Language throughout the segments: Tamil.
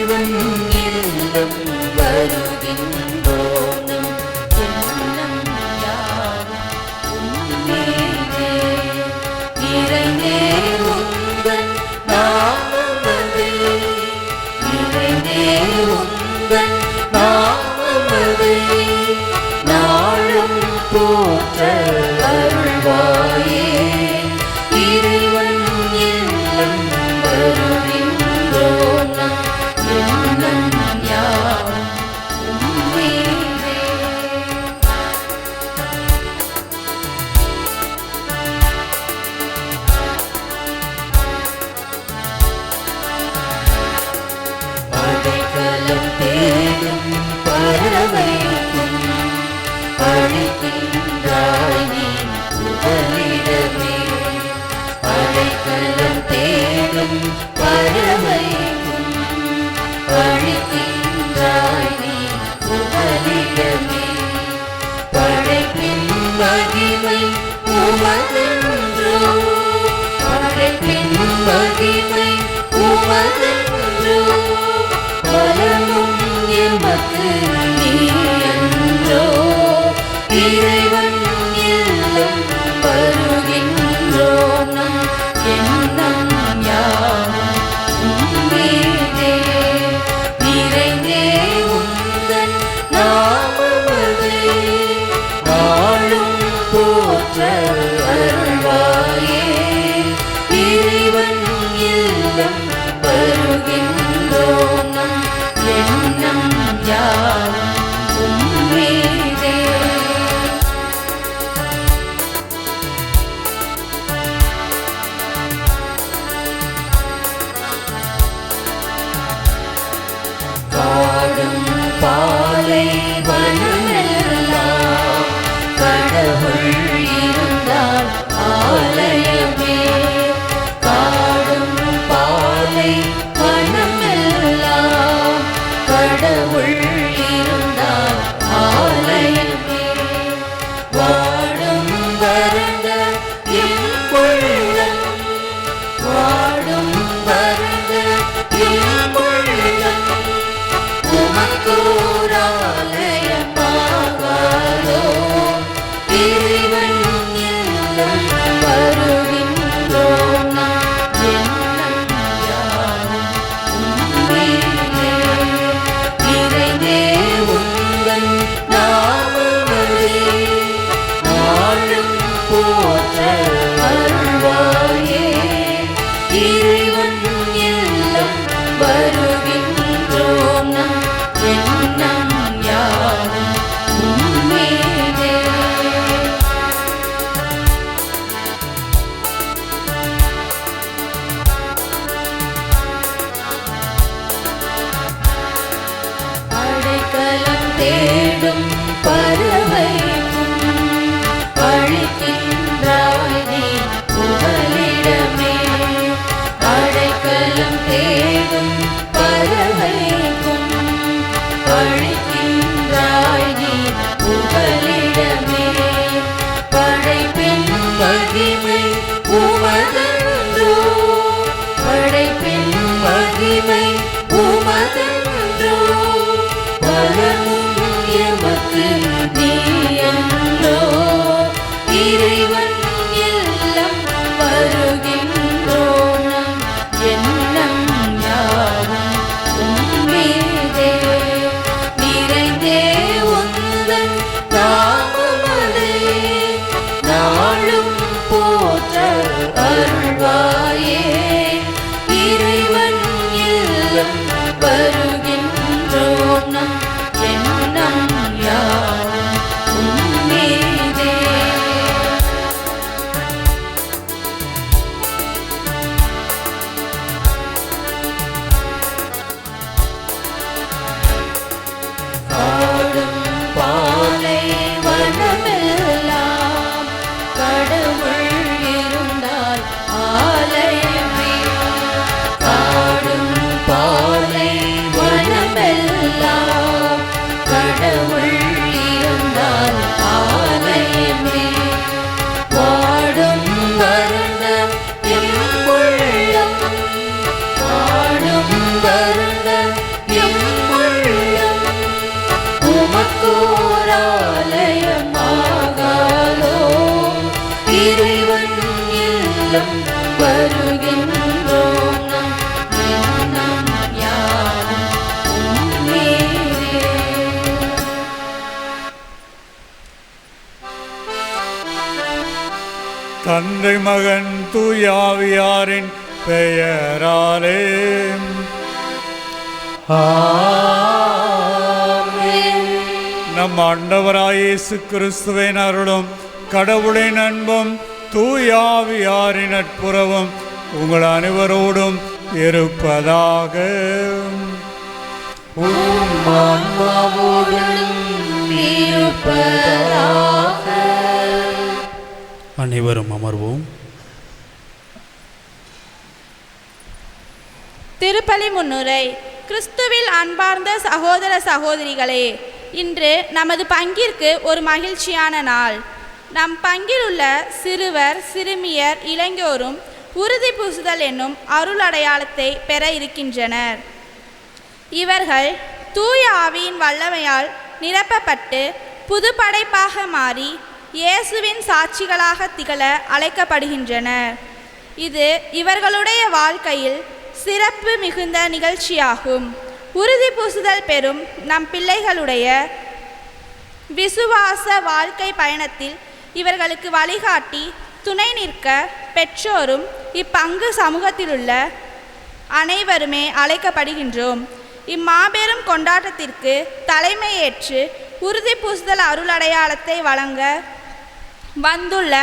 இறைவன் இல்லம் வருகின்றோம் எண்ணம் யாவும் உம்மீதே இறைந்தே உந்தன் நாமமதே இறைந்தே உந்தன் நாமமதே நாளும் போற்ற அருள்வாயே இறைவன் இல்லம் வருகின்றோம் எண்ணம் யாவும் உம்மீதே அடைக்கலம் தேடும் பறவைக்கும் அழைக்கின்றாய் நீ புகலிடமே அடைக்கலம் தேடும் பறவைக்கும் அழைக்கின்றாய் நீ புகலிடமே படைப்பின் மகிமை உமதென்றோ படைப்பின் மகிமை உமதென்றோ பலமும் எமக்கு நீ என்றோ இறைவன் இல்லம் வருகின்றோம் நம் எண்ணம் யாவும் உம்மீதே நிறைந்தே உந்தன் நாமமதே நாளும் போற்ற அருள்வாயே இறைவன் இல்லம் வருகின்றோம் நம் எண்ணம் யாவும் உம்மீதே காடும் பாலை வனமெல்லாம் கடவுள் இருந்தால் ஆலயமே காடும் பாலை வனமெல்லாம் கடவுள் இருந்தால் ஆலயமே வாடும் வறண்ட என் உள்ளம் வாடும் வறண்ட என் உள்ளம் உமக்கோராலயமாகாதோ இறைவன் இல்லம் வருகின்றோம் நம் எண்ணம் யாவும் உம்மீதே நிறைந்தே உந்தன் நாமமதே நாளும் போற்ற அருள்வாயே இறைவன் இல்லம் வருகின்றோம் நம் எண்ணம் யாவும் உம்மீதே அடைக்கலம் தேடும் பறவைக்கும் அழைக்கின்றாய் நீ புகலிடமே அடைக்கலம் தேடும் பறவைக்கும் அழைக்கின்றாய் நீ புகலிடமே படைப்பின் மகிமை உமதென்றோ படைப்பின் மகிமை உமதென்றோ பலமும் எமக்கு நீ என்றோ இறை வருகின்றோம் நம் தந்தை மகன் தூயாவியாரின் பெயராலே நம் ஆண்டவராய் இயேசு கிறிஸ்துவின் அருளும் கடவுளின் அன்பும் தூயாவியாரின் நட்புறவும் உங்கள் அனைவரோடும் இருப்பதாக. அனைவரும் அமர்வோம். திருப்பலி முன்னுரை. கிறிஸ்துவில் அன்பார்ந்த சகோதர சகோதரிகளே, இன்று நமது பங்கிற்கு ஒரு மகிழ்ச்சியான நாள். நம் பங்கில் உள்ள சிறுவர் சிறுமியர் இளைஞரும் உறுதி பூசுதல் என்னும் அருள் அடையாளத்தை பெற இருக்கின்றனர். இவர்கள் தூய ஆவியின் வல்லமையால் நிரப்பப்பட்டு புது படைப்பாக மாறி இயேசுவின் சாட்சிகளாக திகழ அழைக்கப்படுகின்றனர். இது இவர்களுடைய வாழ்க்கையில் சிறப்பு மிகுந்த நிகழ்ச்சியாகும். உறுதி பூசுதல் பெறும் நம் பிள்ளைகளுடைய விசுவாச வாழ்க்கை பயணத்தில் இவர்களுக்கு வழிகாட்டி துணை நிற்க பெற்றோரும் இப்பங்கு சமூகத்திலுள்ள அனைவருமே அழைக்கப்படுகின்றோம். இம்மாபெரும் கொண்டாட்டத்திற்கு தலைமையேற்று உறுதி பூசுதல் அருளடையாளத்தை வழங்க வந்துள்ள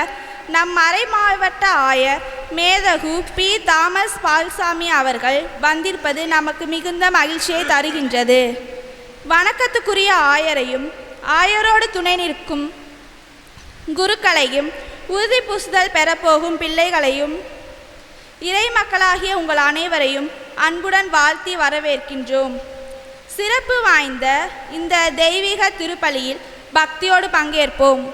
நம் மறை மாவட்ட ஆயர் மேதகு பி. தாமஸ் பால்சாமி அவர்கள் வந்திருப்பது நமக்கு மிகுந்த மகிழ்ச்சியை தருகின்றது. வணக்கத்துக்குரிய ஆயரையும் ஆயரோடு துணை நிற்கும் குருக்களையும் உறுதி பூசுதல் பெறப்போகும் பிள்ளைகளையும் இறை மக்களாகிய உங்கள் அனைவரையும் அன்புடன் வாழ்த்தி வரவேற்கின்றோம். சிறப்பு வாய்ந்த இந்த தெய்வீக திருப்பலியில் பக்தியோடு பங்கேற்போம்.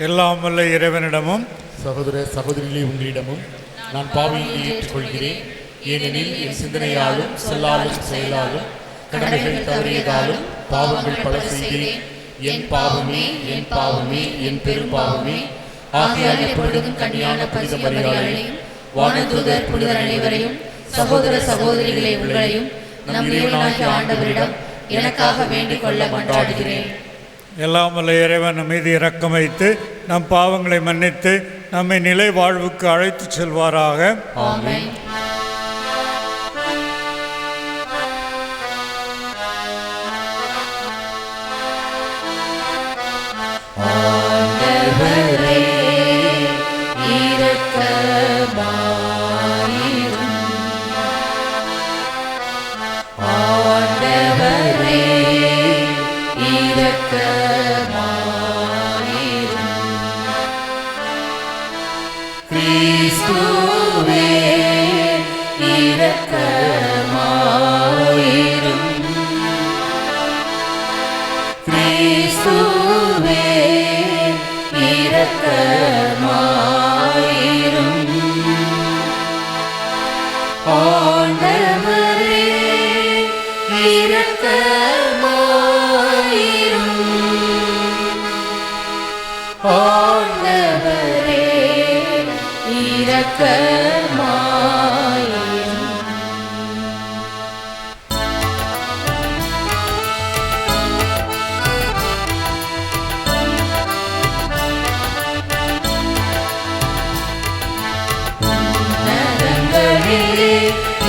எல்லாம் வல்ல இறைவனிடமும் சகோதர சகோதரிகளே உங்களிடமும் நான் பாவியை ஏற்றுக்கொள்கிறேன். ஏனெனில் என் சிந்தனையாலும் சொல்லாலும் செயலாலும் கடமைகள் தவறியதாலும் பாவங்கள் பல செய்தேன். என் பாவமே என் பாவமே என் பெரும் பாவமே. ஆகையால் எப்பொழுதும் கன்னியான புனித மரியாதையும் வானதூதர் புனிதர் அனைவரையும் சகோதர சகோதரிகளை உங்களையும் நம் இறைவனாகிய ஆண்டவரிடம் எனக்காக வேண்டிக் கொள்ள மன்றாடுகிறேன். எல்லாம் வல்ல இறைவன் மீது இரக்கம் வைத்து நம் பாவங்களை மன்னித்து நம்மை நிலை வாழ்வுக்கு அழைத்து செல்வாராக. ஆமென்.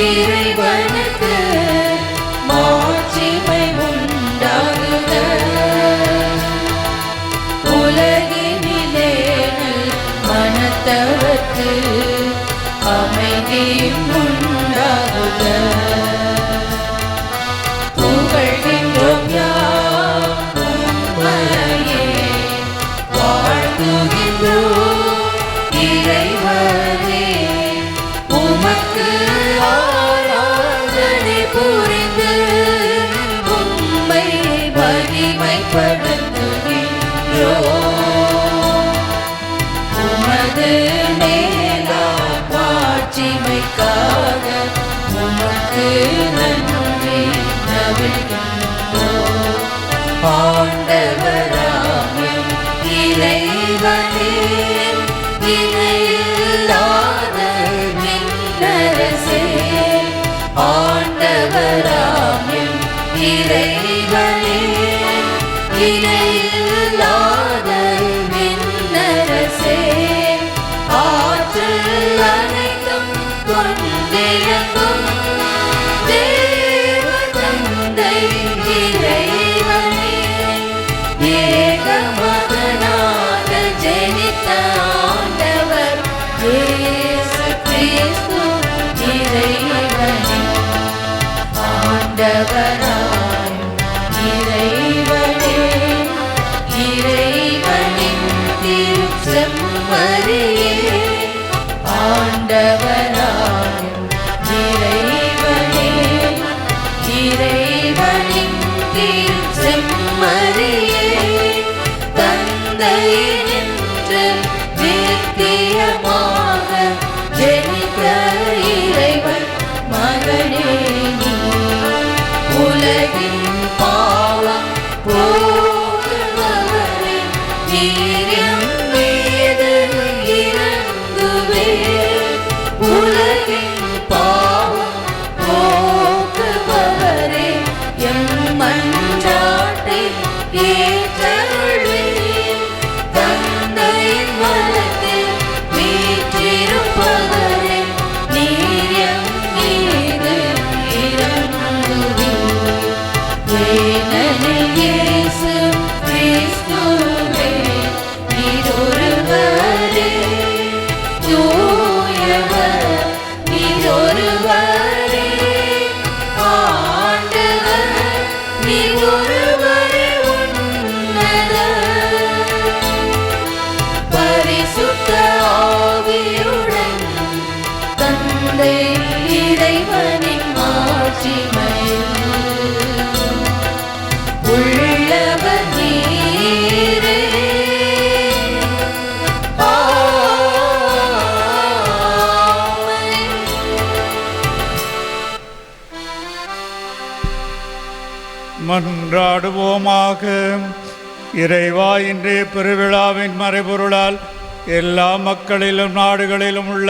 இறைவனுக்கு மாட்சிமை உண்டாகுக. உலகினிலே மனத்தவர்க்கு அமைதியும் உண்டாகுக. புகழ்கின்றோம் யாம் உம்மையே, வாழ்த்துகின்றோம் இறைவனே. உமக்கு ஆராதனை புரிந்து உம்மை மகிமைப்படுத்துகின்றோம். உமது மேலான மாட்சிமைக்காக உமக்கு நன்றி நவிழ்கின்றோம். ஆண்டவராம் இறைவனே, இணையில்லாத இறைவனே இணையில்லாத விண்ணரசே ஆற்றல் அனைத்தும் கொண்டிருக்கும் தேவ தந்தை இறைவனே ஏகமகனாக ஜெனித்த ஆண்டவர் இயேசு கிறிஸ்து இறைவனே ஆண்டவராய் இறைவனே இறைவனின் திருச்செம்மறியே ஆண்டவராய் இறைவனே இறைவனின் திருச்செம்மறியே தந்தை நின்று நித்தியமாக ஜெனித்த இறைவன் மகனே நீ உலகின் பாவம் போக்குபவரே நீரின் மீது இறங்குவே உலகின் பாவம் போக்குபவரே எம் மன்றாட்டை ஏற்றருள்வீர் தந்தையின் வலத்தில் வீற்றிருப்பவரே நீர் எம் மீது இறங்குவீர் ஏனெனில் இயேசு கிறிஸ்துவே நீர் ஒருவரே தூயவர் நீர் ஒருவரே ஆண்டவர் நீர் ஒருவரே உன்னதர் பரிசுத்த ஆவியுடன் தந்தை இறைவனின் மாட்சிமையில் உள்ளவர் நீரே ஆமென். மன்றாடுவோமாக. இறைவா, இன்றைய பெருவிழாவின் மறைபொருளால் எல்லா மக்களிலும் நாடுகளிலும் உள்ள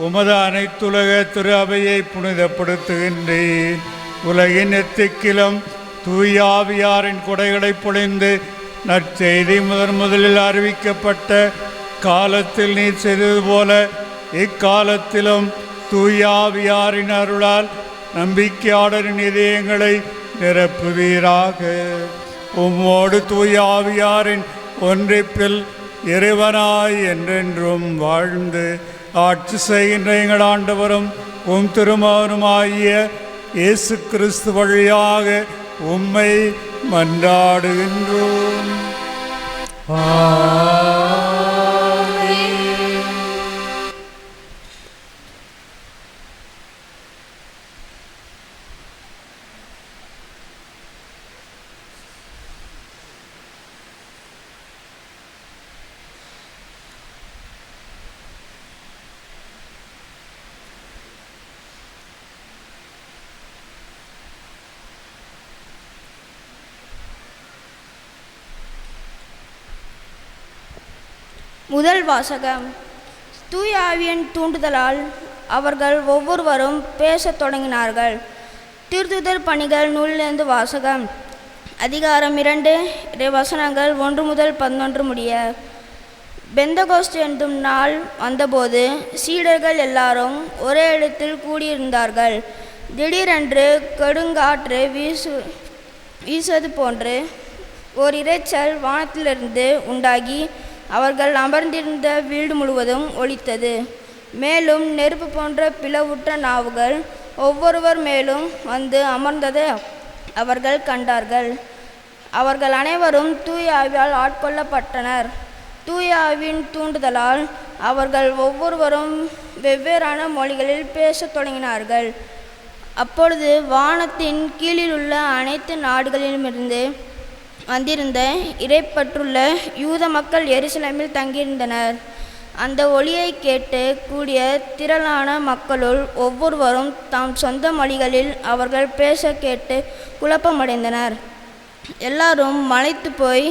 உமது அனைத்துலக திரு அவையை புனிதப்படுத்துகின்றேன். உலகின் எத்திக்கிலும் தூய ஆவியாரின் கொடைகளை பொழிந்து நற்செய்தி முதலில் அறிவிக்கப்பட்ட காலத்தில் நீர் செய்தது போல இக்காலத்திலும் தூய ஆவியாரின் அருளால் நம்பிக்கையாளரின் இதயங்களை நிரப்புவீராக. உம்மோடு தூய ஆவியாரின் ஒன்றிப்பில் இறைவனாய் என்றென்றும் வாழ்ந்து ஆட்சி செய்கின்ற எங்கள் ஆண்டவரும் உம் திருமகனுமாகிய இயேசு கிறிஸ்து வழியாக உம்மை மன்றாடுகின்றோம். முதல் வாசகம். தூய ஆவியின் தூண்டுதலால் அவர்கள் ஒவ்வொருவரும் பேசத் தொடங்கினார்கள். திருத்துதர் பணிகள் நூலிலிருந்து வாசகம். அதிகாரம் 2 வசனங்கள் 1 முதல் 11 முடிய. பெந்தகோஸ்து என்னும் நாள் வந்தபோது சீடர்கள் எல்லாரும் ஒரே இடத்தில் கூடியிருந்தார்கள். திடீரென்று கொடுங்காற்று வீசுவது போன்று ஓர் இரைச்சல் வானத்திலிருந்து உண்டாகி அவர்கள் அமர்ந்திருந்த வீடு முழுவதும் ஒலித்தது. மேலும் நெருப்பு போன்ற பிளவுற்ற நாவுகள் ஒவ்வொருவர் மேலும் வந்து அமர்ந்ததை அவர்கள் கண்டார்கள். அவர்கள் அனைவரும் தூய ஆவியால் ஆட்கொள்ளப்பட்டனர். தூய ஆவியின் தூண்டுதலால் அவர்கள் ஒவ்வொருவரும் வெவ்வேறான மொழிகளில் பேசத் தொடங்கினார்கள். அப்பொழுது வானத்தின் கீழிலுள்ள அனைத்து நாடுகளிலுமிருந்து வந்திருந்த இறைப்பற்றுள்ள யூத மக்கள் எருசலேமில் தங்கியிருந்தனர். அந்த ஒலியை கேட்டு கூடிய திரளான மக்களுள் ஒவ்வொருவரும் தாம் சொந்த மொழிகளில் அவர்கள் பேச கேட்டு குழப்பமடைந்தனர். எல்லாரும் மலைத்து போய்,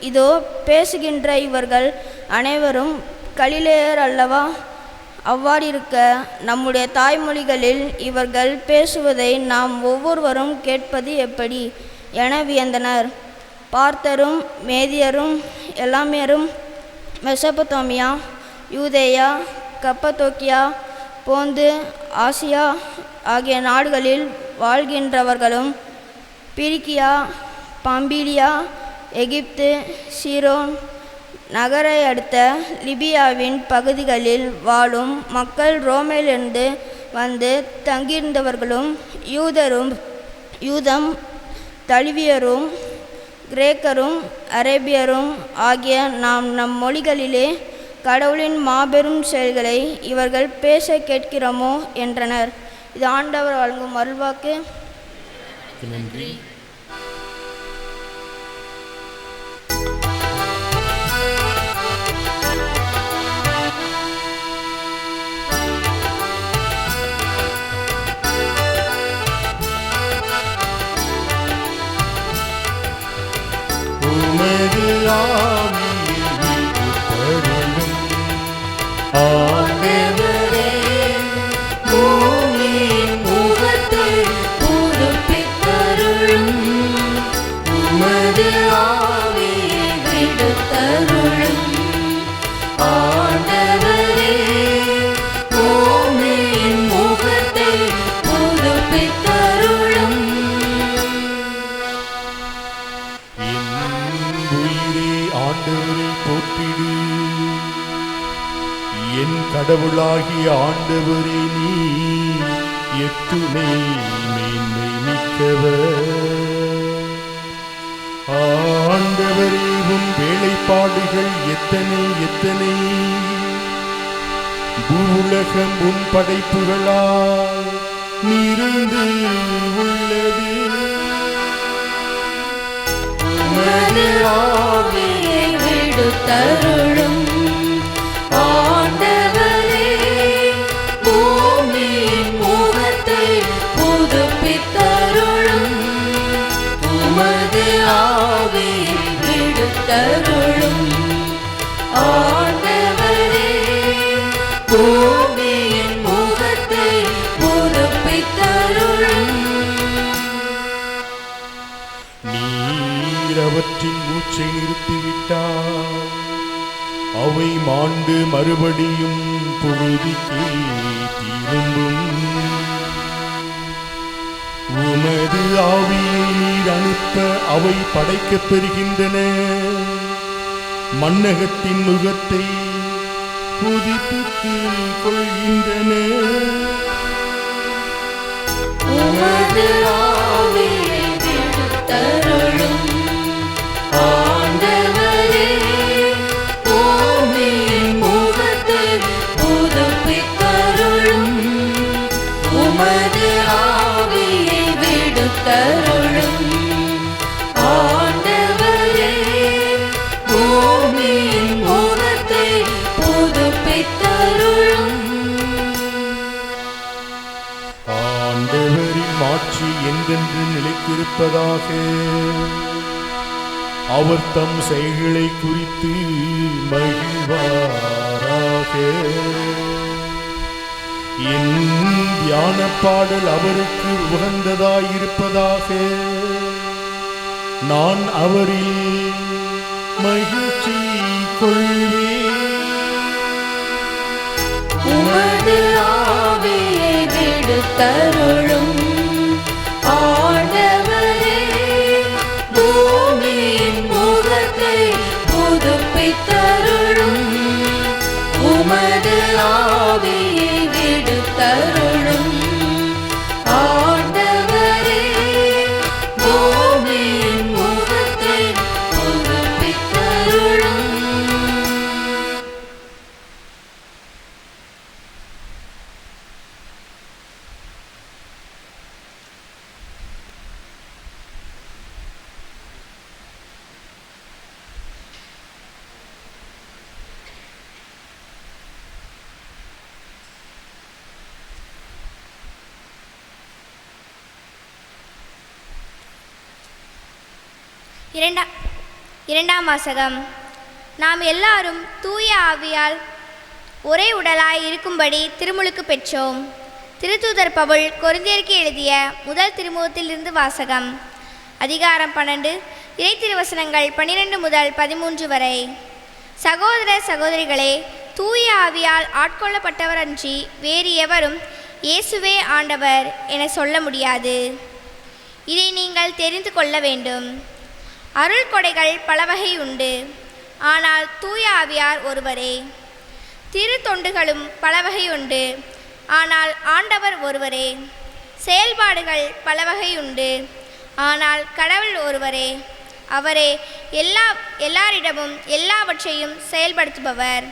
இதோ பேசுகின்ற இவர்கள் அனைவரும் கலிலேயர் அல்லவா? அவ்வாறிருக்க நம்முடைய தாய்மொழிகளில் இவர்கள் பேசுவதை நாம் ஒவ்வொருவரும் கேட்பது எப்படி என வியந்தனர். பார்த்தரும் மேதியரும் எலாமியரும் மெசபத்தோமியா, யூதேயா, கப்பத்தோக்கியா, போந்து, ஆசியா ஆகிய நாடுகளில் வாழ்கின்றவர்களும், பிரிக்கியா, பாம்பிலியா, எகிப்து, சீரோன் நகரை அடுத்த லிபியாவின் பகுதிகளில் வாழும் மக்கள், ரோமிலிருந்து வந்து தங்கியிருந்தவர்களும், யூதம் தழுவியரும், கிரேக்கரும் அரேபியரும் ஆகிய நம் மொழிகளிலே கடவுளின் மாபெரும் செயல்களை இவர்கள் பேச கேட்கிறோமோ என்றனர். இது ஆண்டவர் வழங்கும் அருள்வாக்கு. நன்றி. ஆண்டவரே, பூமியின் முகத்தை புதுப்பித்தருளும். உமது ஆவியை விடுத்தருளும். ஆண்டவரே, பூமியின் முகத்தை புதுப்பித்தருளும். ஆண்டவரை போற்றிடு. என் கடவுளாகிய ஆண்டவரே, நீ எத்துணை மேன்மை மிக்கவர். ஆண்டவரே, உன் வேலைப்பாடுகள் எத்தனை எத்தனை. பூவுலகம் உன் படைப்புகளால் நிறைந்து உள்ளது. உமது ஆவியை விடுத்தருளும். ஆண்டவரே, பூமியின் முகத்தை புதுப்பித்தருளும். உமது ஆவியை விடுத்தருளும். ஆண்டவரே, பூமியின் முகத்தை புதுப்பித்தருளும். அவற்றின் மூச்சை நிறுத்திவிட்டார். அவை மாண்டு மறுபடியும் புழுதிக்கு திரும்பும். உமது ஆவியை நீர் அனுப்ப அவை படைக்கப் பெறுகின்றன. மன்னகத்தின் முகத்தை புதுப்பித்துக் கொள்கின்றன. உமது ஆவியை விடுத்தருளும். ஆண்டவரே, பூமியின் முகத்தை புதுப்பித்தருளும். உமது ஆவியை விடுத்தருளும். ஆண்டவரே, பூமியின் முகத்தை புதுப்பித்தருளும். ஆண்டவரின் ஆட்சி என்றென்று நிலைத்திருப்பதாக. அவர் தம் செயல்களை குறித்து மகிழ்வாராக. என் தியான பாடல் அவருக்கு உகந்ததாயிருப்பதாக. நான் அவரில் மகிழ்ச்சி கொள்வேன். உமது ஆவியை விடுத்தருளும். ஆண்டவரே, பூமியின் முகத்தை புதுப்பித்தருளும். உமது ஆவியை விடுத்தருளும். ஆண்டவரே, பூமியின் முகத்தை புதுப்பித்தருளும். இரண்டாம் வாசகம். நாம் எல்லாரும் தூய ஆவியால் ஒரே உடலாய் இருக்கும்படி திருமுழுக்கு பெற்றோம். திருத்தூதர் பவுல் கொரிந்தியருக்கு எழுதிய முதல் திருமுகத்திலிருந்து வாசகம். அதிகாரம் 12, இறை திருவசனங்கள் 12 முதல் 13 வரை. சகோதர சகோதரிகளே, தூய ஆவியால் ஆட்கொள்ளப்பட்டவர் அன்றி வேறு எவரும் இயேசுவே ஆண்டவர் என சொல்ல முடியாது. இதை நீங்கள் தெரிந்து கொள்ள வேண்டும். அருள் கொடைகள் பல வகை உண்டு, ஆனால் தூய ஆவியார் ஒருவரே. திரு தொண்டுகளும் பல வகை உண்டு, ஆனால் ஆண்டவர் ஒருவரே. செயல்பாடுகள் பல வகை உண்டு, ஆனால் கடவுள் ஒருவரே. அவரே எல்லாரிடமும் எல்லாவற்றையும் செயல்படுத்துபவர்.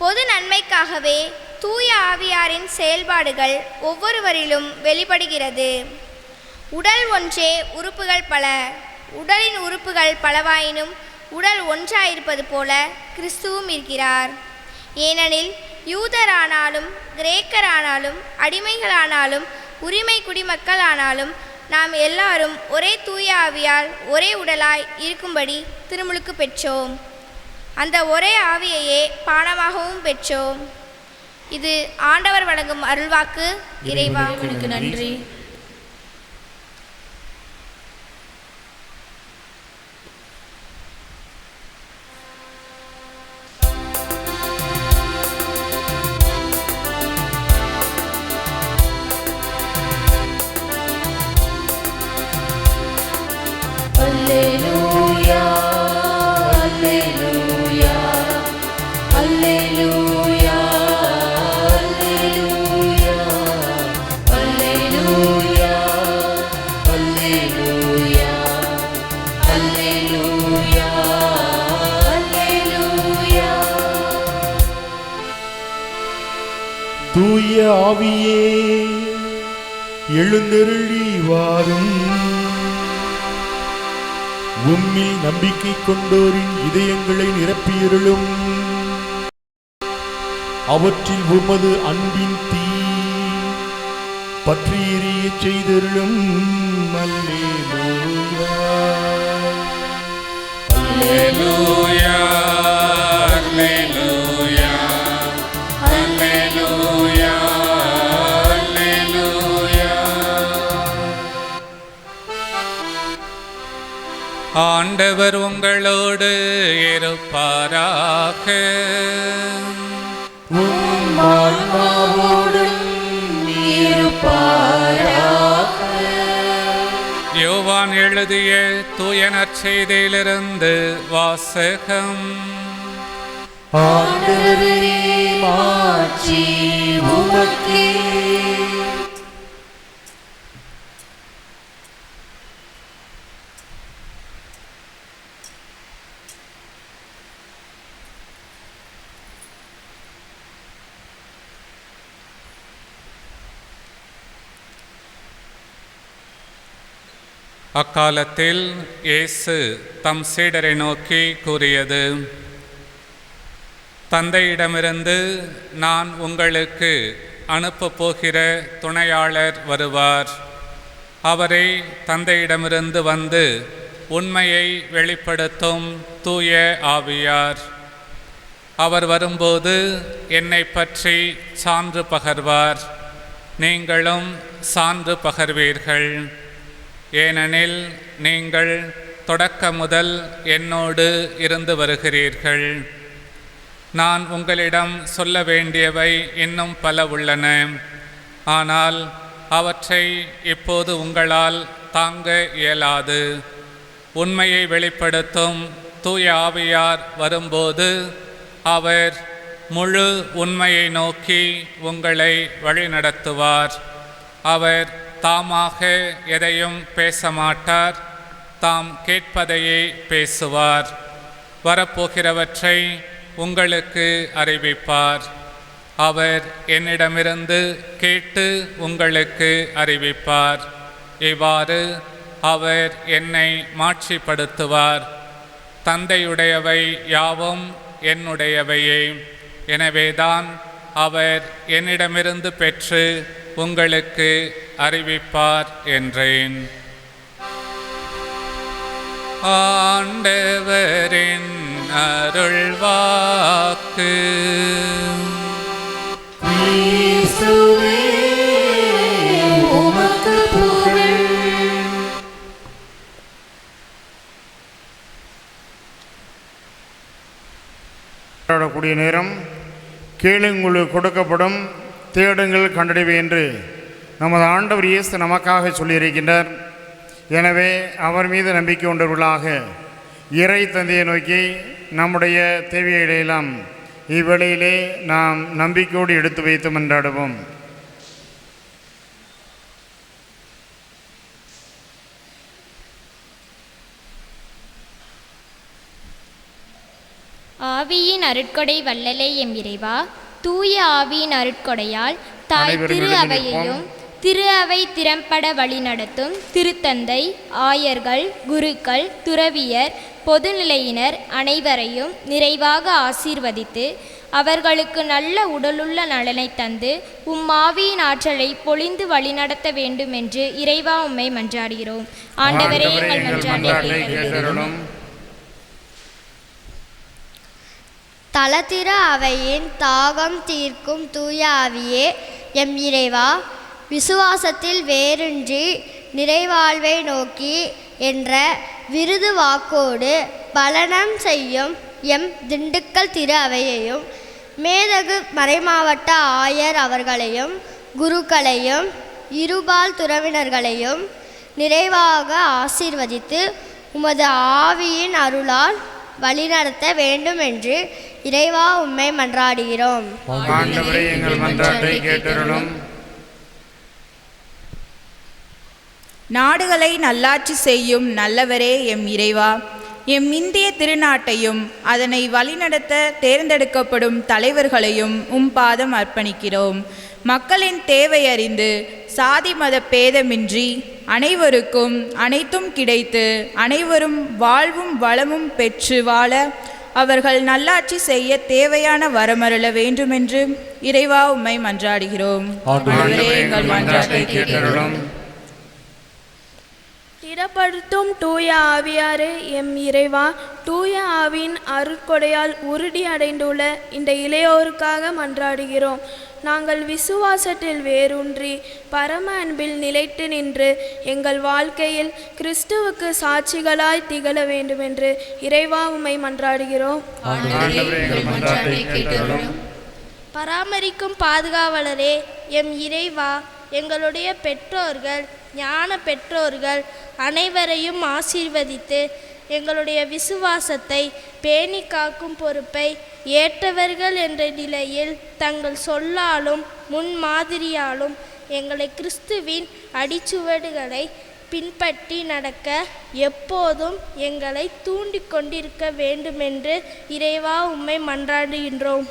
பொது நன்மைக்காகவே தூய ஆவியாரின் செயல்பாடுகள் ஒவ்வொருவரிலும் வெளிப்படுகிறது. உடல் ஒன்றே, உறுப்புகள் பல. உடலின் உறுப்புகள் பலவாயினும் உடல் ஒன்றாயிருப்பது போல கிறிஸ்துவும் இருக்கிறார். ஏனெனில் யூதரானாலும் கிரேக்கரானாலும் அடிமைகளானாலும் உரிமை குடிமக்களானாலும் நாம் எல்லாரும் ஒரே தூய ஆவியால் ஒரே உடலாய் இருக்கும்படி திருமுழுக்கு பெற்றோம். அந்த ஒரே ஆவியையே பானமாகவும் பெற்றோம். இது ஆண்டவர் வழங்கும் அருள்வாக்கு. இறைவா உமக்கு நன்றி. Alleluia, Alleluia, Alleluia, Alleluia, Alleluia, Alleluia, Alleluia, Alleluia. தூய ஆவியே எழுந்தருளி வாரும். உம்மில் நம்பிக்கை கொண்டோரின் இதயங்களை நிரப்பியருளும். அவற்றில் உமது அன்பின் தீ பற்றி எரிய செய்தருளும். அல்லேலூயா, அல்லேலூயா, அல்லேலூயா, அல்லேலூயா, அல்லேலூயா. ஆண்டவர் உங்களோடு இருப்பாராக. உம் ஆன்மாவோடும் இருப்பாராக. யோவான் எழுதிய தூய நற்செய்தியிலிருந்து வாசகம். ஆண்டவரே, மாட்சி உமக்கே. அக்காலத்தில் இயேசு தம் சீடரை நோக்கி கூறியது: தந்தையிடமிருந்து நான் உங்களுக்கு அனுப்பப் போகிற துணையாளர் வருவார். அவரை தந்தையிடமிருந்து வந்து உண்மையை வெளிப்படுத்தும் தூய ஆவியார். அவர் வரும்போது என்னை பற்றி சான்று பகர்வார். நீங்களும் சான்று பகர்வீர்கள். ஏனெனில் நீங்கள் தொடக்க முதல் என்னோடு இருந்து வருகிறீர்கள். நான் உங்களிடம் சொல்ல வேண்டியவை இன்னும் பல உள்ளன, ஆனால் அவற்றை இப்போது உங்களால் தாங்க இயலாது. உண்மையை வெளிப்படுத்தும் தூய ஆவியார் வரும்போது அவர் முழு உண்மையை நோக்கி உங்களை வழிநடத்துவார். அவர் தாமாக எதையும் பேச மாட்டார், தாம் கேட்பதையே பேசுவார். வரப்போகிறவற்றை உங்களுக்கு அறிவிப்பார். அவர் என்னிடமிருந்து கேட்டு உங்களுக்கு அறிவிப்பார். இவ்வாறு அவர் என்னை மாட்சிப்படுத்துவார். தந்தையுடையவை யாவும் என்னுடையவையே. எனவேதான் அவர் என்னிடமிருந்து பெற்று உங்களுக்கு அறிவிப்பார் என்றேன். ஆண்டவரின் அருள்வாக்கு. கூடிய நேரம் கேளுங்களுக்கு கொடுக்கப்படும், தேடுங்கள் கண்டடைவே என்று நமது ஆண்டவர் இயேசு நமக்காக சொல்லியிருக்கின்றார். எனவே அவர் மீது நம்பிக்கை கொண்டவர்களாக இறை தந்தையை நோக்கி நம்முடைய தேவைகளையெல்லாம் இவ்வேளையிலே நாம் நம்பிக்கையோடு எடுத்து வைத்து மன்றாடுவோம். ஆவியின் அருட்கொடை வல்லலே எம் இறைவா, தூய ஆவியின் அருட்கொடையால் தாய் திரு அவையையும் திரு அவை திறம்பட வழிநடத்தும் திருத்தந்தை, ஆயர்கள், குருக்கள், துறவியர், பொதுநிலையினர் அனைவரையும் நிறைவாக ஆசீர்வதித்து அவர்களுக்கு நல்ல உடலுள்ள நலனை தந்து ஆவியின் ஆற்றலை பொழிந்து வழிநடத்த வேண்டும் என்று இறைவா உம்மை மன்றாடுகிறோம். ஆண்டவரே எங்கள் மன்றாட்டை கேட்டருளும். தலத்திரு அவையின் தாகம் தீர்க்கும் தூய ஆவியே எம் இறைவா, விசுவாசத்தில் வேரின்றி நிறைவாழ்வை நோக்கி என்ற விருது வாக்கோடு பலனம் செய்யும் எம் திண்டுக்கல் திரு அவையையும் மேதகு மறைமாவட்ட ஆயர் அவர்களையும் குருக்களையும் இருபால் துறவினர்களையும் நிறைவாக ஆசீர்வதித்து உமது ஆவியின் அருளால் வழிநடத்த வேண்டும் என்று இறைவா உம்மை மன்றாடுகிறோம். ஆண்டவரே எங்கள் மன்றாட்டை கேட்டருளும். நாடுகளை நல்லாட்சி செய்யும் நல்லவரே எம் இறைவா, எம் இந்திய திருநாட்டையும் அதனை வழிநடத்த தேர்ந்தெடுக்கப்படும் தலைவர்களையும் பாதம் அர்ப்பணிக்கிறோம். மக்களின் தேவை அறிந்து சாதி மத பேதமின்றி அனைவருக்கும் அனைத்தும் கிடைத்து அனைவரும் வாழ்வும் வளமும் பெற்று வாழ அவர்கள் நல்லாட்சி செய்ய தேவையான வரமருள வேண்டுமென்று இறைவா உம்மை மன்றாடுகிறோம். எங்கள் மன்றாட்டை கேட்டருளும். திடப்படுத்தும் தூய ஆவியாரே எம் இறைவா, தூய ஆவியின் அருட்கொடையால் உறுதி அடைந்துள்ள இந்த இளையோருக்காக மன்றாடுகிறோம். நாங்கள் விசுவாசத்தில் வேரூன்றி பரம அன்பில் நிலைத்து நின்று எங்கள் வாழ்க்கையில் கிறிஸ்துவுக்கு சாட்சிகளாய் திகழ வேண்டுமென்று இறைவா உம்மை மன்றாடுகிறோம். பராமரிக்கும் பாதுகாவலரே எம் இறைவா, எங்களுடைய பெற்றோர்கள், ஞான பெற்றோர்கள் அனைவரையும் ஆசீர்வதித்து எங்களுடைய விசுவாசத்தை பேணி காக்கும் பொறுப்பை ஏற்றவர்கள் என்ற நிலையில் தங்கள் சொல்லாலும் முன்மாதிரியாலும் எங்களை கிறிஸ்துவின் அடிச்சுவடுகளை பின்பற்றி நடக்க எப்போதும் எங்களை தூண்டிக் கொண்டிருக்க வேண்டுமென்று இறைவா உம்மை மன்றாடுகின்றோம்.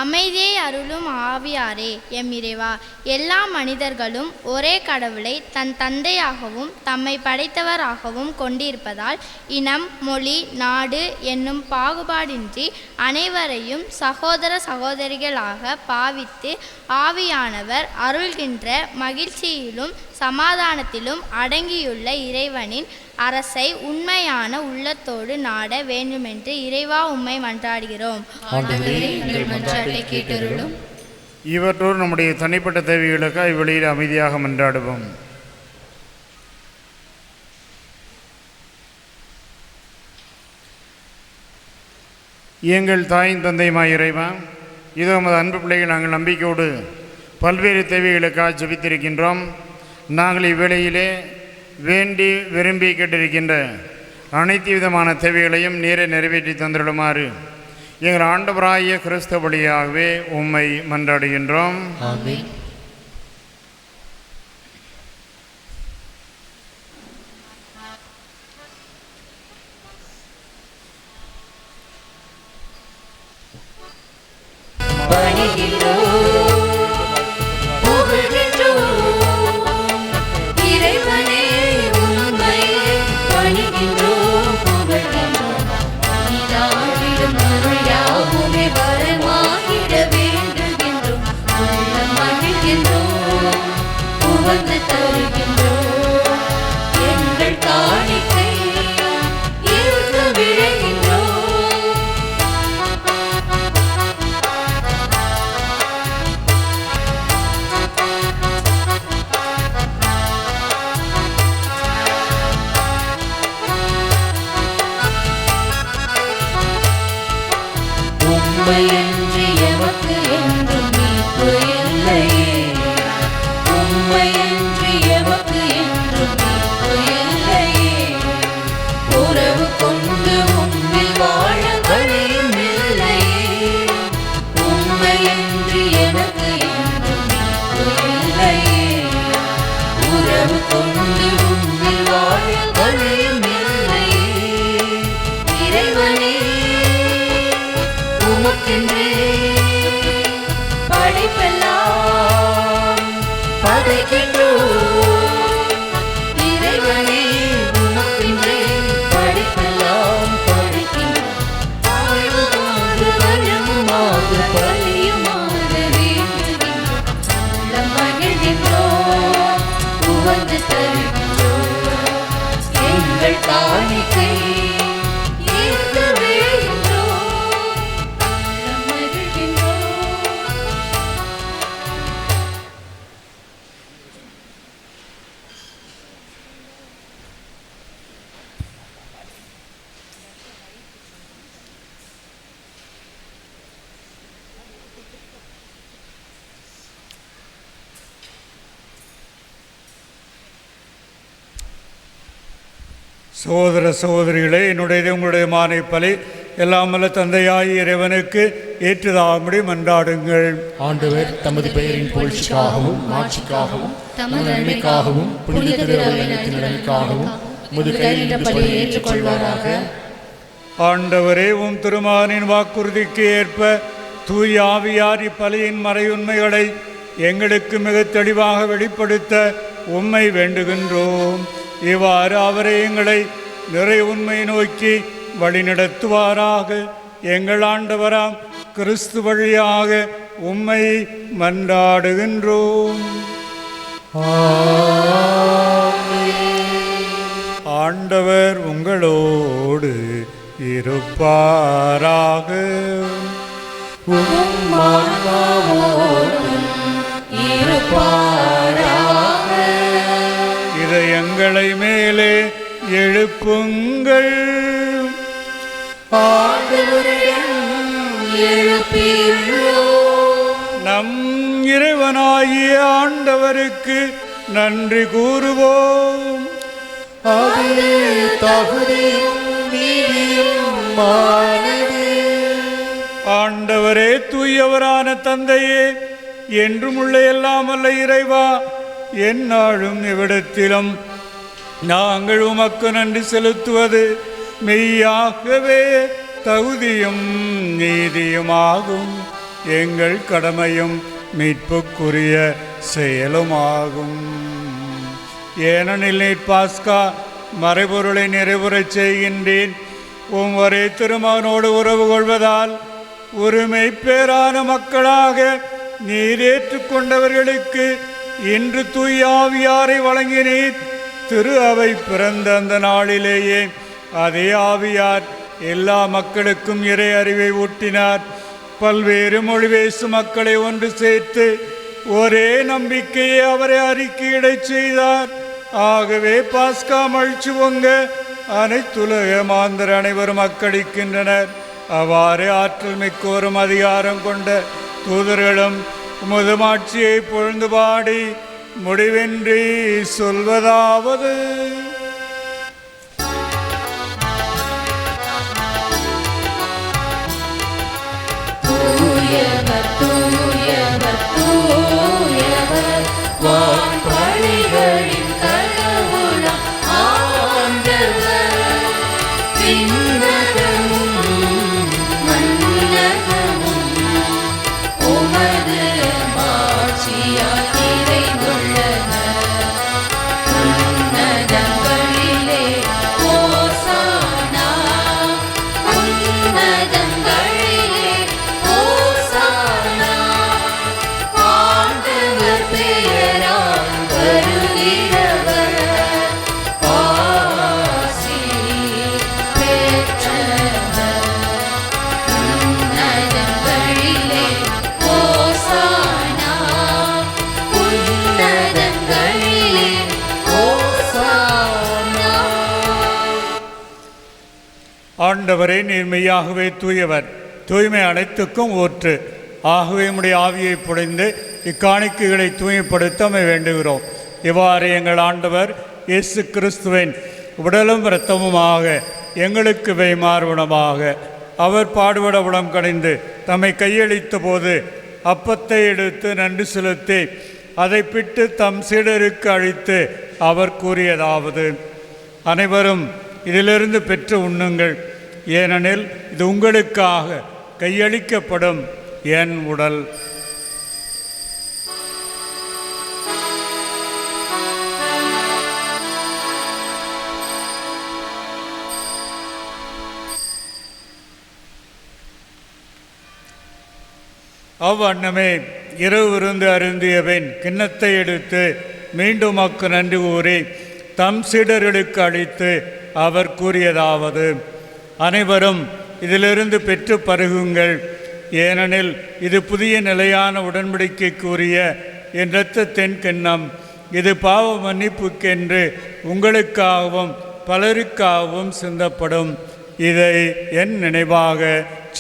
அமைதியை அருளும் ஆவியாரே எம் இறைவா, எல்லா மனிதர்களும் ஒரே கடவுளை தன் தந்தையாகவும் தம்மை படைத்தவராகவும் கொண்டிருப்பதால் இனம், மொழி, நாடு என்னும் பாகுபாடின்றி அனைவரையும் சகோதர சகோதரிகளாக பாவித்து ஆவியானவர் அருள்கின்ற மகிழ்ச்சியிலும் சமாதானத்திலும் அடங்கியுள்ள இறைவனின் அரசை உண்மையான உள்ளத்தோடு நாட வேண்டுமென்று இறைவா உம்மை மன்றாடுகிறோம். இவற்றோடு நம்முடைய தனிப்பட்ட தேவைகளுக்காக இவ்வழியில் அமைதியாக மன்றாடுவோம். எங்கள் தாயின் தந்தையுமாய் இறைவா, இதோ நமது அன்பு பிள்ளைகள் நாங்கள் நம்பிக்கையோடு பல்வேறு தேவைகளுக்காக ஜெபித்திருக்கின்றோம். நாங்கள் இவ்வேளையிலே வேண்டி விரும்பி கேட்டிருக்கின்ற அனைத்து விதமான தேவைகளையும் நீரை நிறைவேற்றி தந்திருடுமாறு எங்கள் ஆண்டவராகிய கிறிஸ்து வழியாகவே உம்மை மன்றாடுகின்றோம். ஆமென். உம்மையன்றி எமக்கு என்றும் மீட்பு இல்லையே. உம்மையன்றி எமக்கு என்றும் மீட்பு இல்லையே. உறவு கொண்டு உம்மில் வாழ வழியும் இல்லையே. உம்மையன்றி எனக்கு என்றும் மீட்பு இல்லையே. உறவு கொண்டு உம்மில் வாழ வழியும் இல்லையே. இறைவனே உமக்கென்றே படைப்பெல்லாம் படைக்கின்றோம். இறைவனே உமக்கென்றே படைப்பெல்லாம் படைக்கின்றோம். வாழ்வுமாக வளமுமாக பலியுமாக வேண்டுகின்றோம். உள்ளம் மகிழ்கின்றோம், உவந்து தருகின்றோம். எங்கள் காணிக்கை ஏற்க வேண்டுகின்றோம். உள்ளம் மகிழ்கின்றோம். சகோதர சகோதரிகளே, என்னுடையது உங்களுடைய மானை பலி எல்லாம் வல்ல தந்தையாய் இறைவனுக்கு ஏற்றதாகும்படி மன்றாடுங்கள். ஆண்டவர் தமது பெயரின் புகழ்ச்சிக்காகவும் மாட்சிக்காகவும் தமது நன்மைக்காகவும் புனித திருவையினத்தின் நலனுக்காகவும் முது கையில் பலியை ஏற்றுக்கொள்வாராக. ஆண்டவரே, உம் திருமகனின் வாக்குறுதிக்கு ஏற்ப தூய ஆவியார் இப்பலியின் மறையுண்மைகளை எங்களுக்கு மிக தெளிவாக வெளிப்படுத்த உம்மை வேண்டுகின்றோம். இவ்வாறு அவரை எங்களை நிறை உண்மை நோக்கி வழிநடத்துவாராக. எங்கள் ஆண்டவராம் கிறிஸ்து வழியாக உம்மை மன்றாடுகின்றோம். ஆண்டவர் உங்களோடு இருப்பாராக. உம் ஆன்மாவோடும் இருப்பாராக. இதயங்களை மேலே எழுப்புங்கள். ஆண்டவரிடம் எழுப்பியுள்ளோம். நம் இறைவனாகிய ஆண்டவருக்கு நன்றி கூறுவோம். அது தகுதியும் நீதியுமானது. ஆண்டவரே, தூயவரான தந்தையே, என்றும் உள்ள எல்லாம் அல்ல இறைவா, எந்நாளும் எவ்விடத்திலும் நாங்கள் உமக்கு நன்றி செலுத்துவது மெய்யாகவே தகுதியும் நீதியுமாகும். எங்கள் கடமையும் மீட்புக்குரிய செயலுமாகும். ஏனெனில் நீ பாஸ்கா மறைபொருளை நிறைவுறச் செய்கின்றேன். ஒவ்வொரு திருமகனோடு உறவு கொள்வதால் ஒருமை பேரான மக்களாக நீர் ஏற்றுக்கொண்டவர்களுக்கு இன்று தூய ஆவியாரை வழங்கினீர். திரு அவை பிறந்த அந்த நாளிலேயே அதே ஆவியார் எல்லா மக்களுக்கும் இறை அறிவை ஊட்டினார். பல்வேறு மொழி பேசும் மக்களை ஒன்று சேர்த்து ஒரே நம்பிக்கையை அவரை அறிக்கையிடச் செய்தார். ஆகவே பாஸ்கா மகிழ்ச்சி பொங்க அனைத்துலக மாந்தர் அனைவரும் அக்களிக்கின்றனர். அவ்வாறு ஆற்றல் மிக்கோரும் அதிகாரம் கொண்ட தூதர்களும் உமது மாட்சியை பொழுது பாடி முடிவின்றி சொல்வதாவது: தூயவர் தூயவர் தூயவர் வான்படைகளின் கடவுளாம் ஆண்டவர். விண்ணகமும் மண்ணகமும் உமது மாட்சியால் நிறைந்துள்ளன. உன்னதங்களிலே ஓசானா, உன்னதங்களிலே ஓசானா. ஆண்டவர் பெயரால் வருகிறவர் ஆசி பெற்றவர். உன்னதங்களிலே ஓசானா, உன்னதங்களிலே ஓசானா. ஆண்டவரே, நீர் மெய்யாகவே தூயவர். தூய்மை அனைத்துக்கும் ஊற்று. ஆகவே உம்முடைய ஆவியை பொழிந்து இக்காணிக்கைகளை தூய்மைப்படுத்த வேண்டுகிறோம். இவ்வாறு எங்கள் ஆண்டவர் இயேசு கிறிஸ்துவின் உடலும் இரத்தமுமாக எங்களுக்கு மாறுவனமாக. அவர் பாடுபட உளம் கணிந்து தம்மை கையளித்த போது அப்பத்தை எடுத்து நன்றி செலுத்தி அதை பிட்டு தம் சீடருக்கு அளித்து அவர் கூறியதாவது: அனைவரும் இதிலிருந்து பெற்று உண்ணுங்கள், ஏனெனில் இது உங்களுக்காக கையளிக்கப்படும் என் உடல். அவ்வண்ணமே இரவு விருந்து அருந்தியவன் கிண்ணத்தை எடுத்து மீண்டும் அக்கு நன்றி கூறி தம் சீடர்களுக்கு அளித்து அவர் கூறியதாவது: அனைவரும் இதிலிருந்து பெற்று பருகுங்கள், ஏனெனில் இது புதிய நிலையான உடன்படிக்கைக்குரிய என் இரத்தத்தின் கிண்ணம். இது பாவ மன்னிப்புக்கென்று உங்களுக்காகவும் பலருக்காகவும் சிந்தப்படும். இதை என் நினைவாக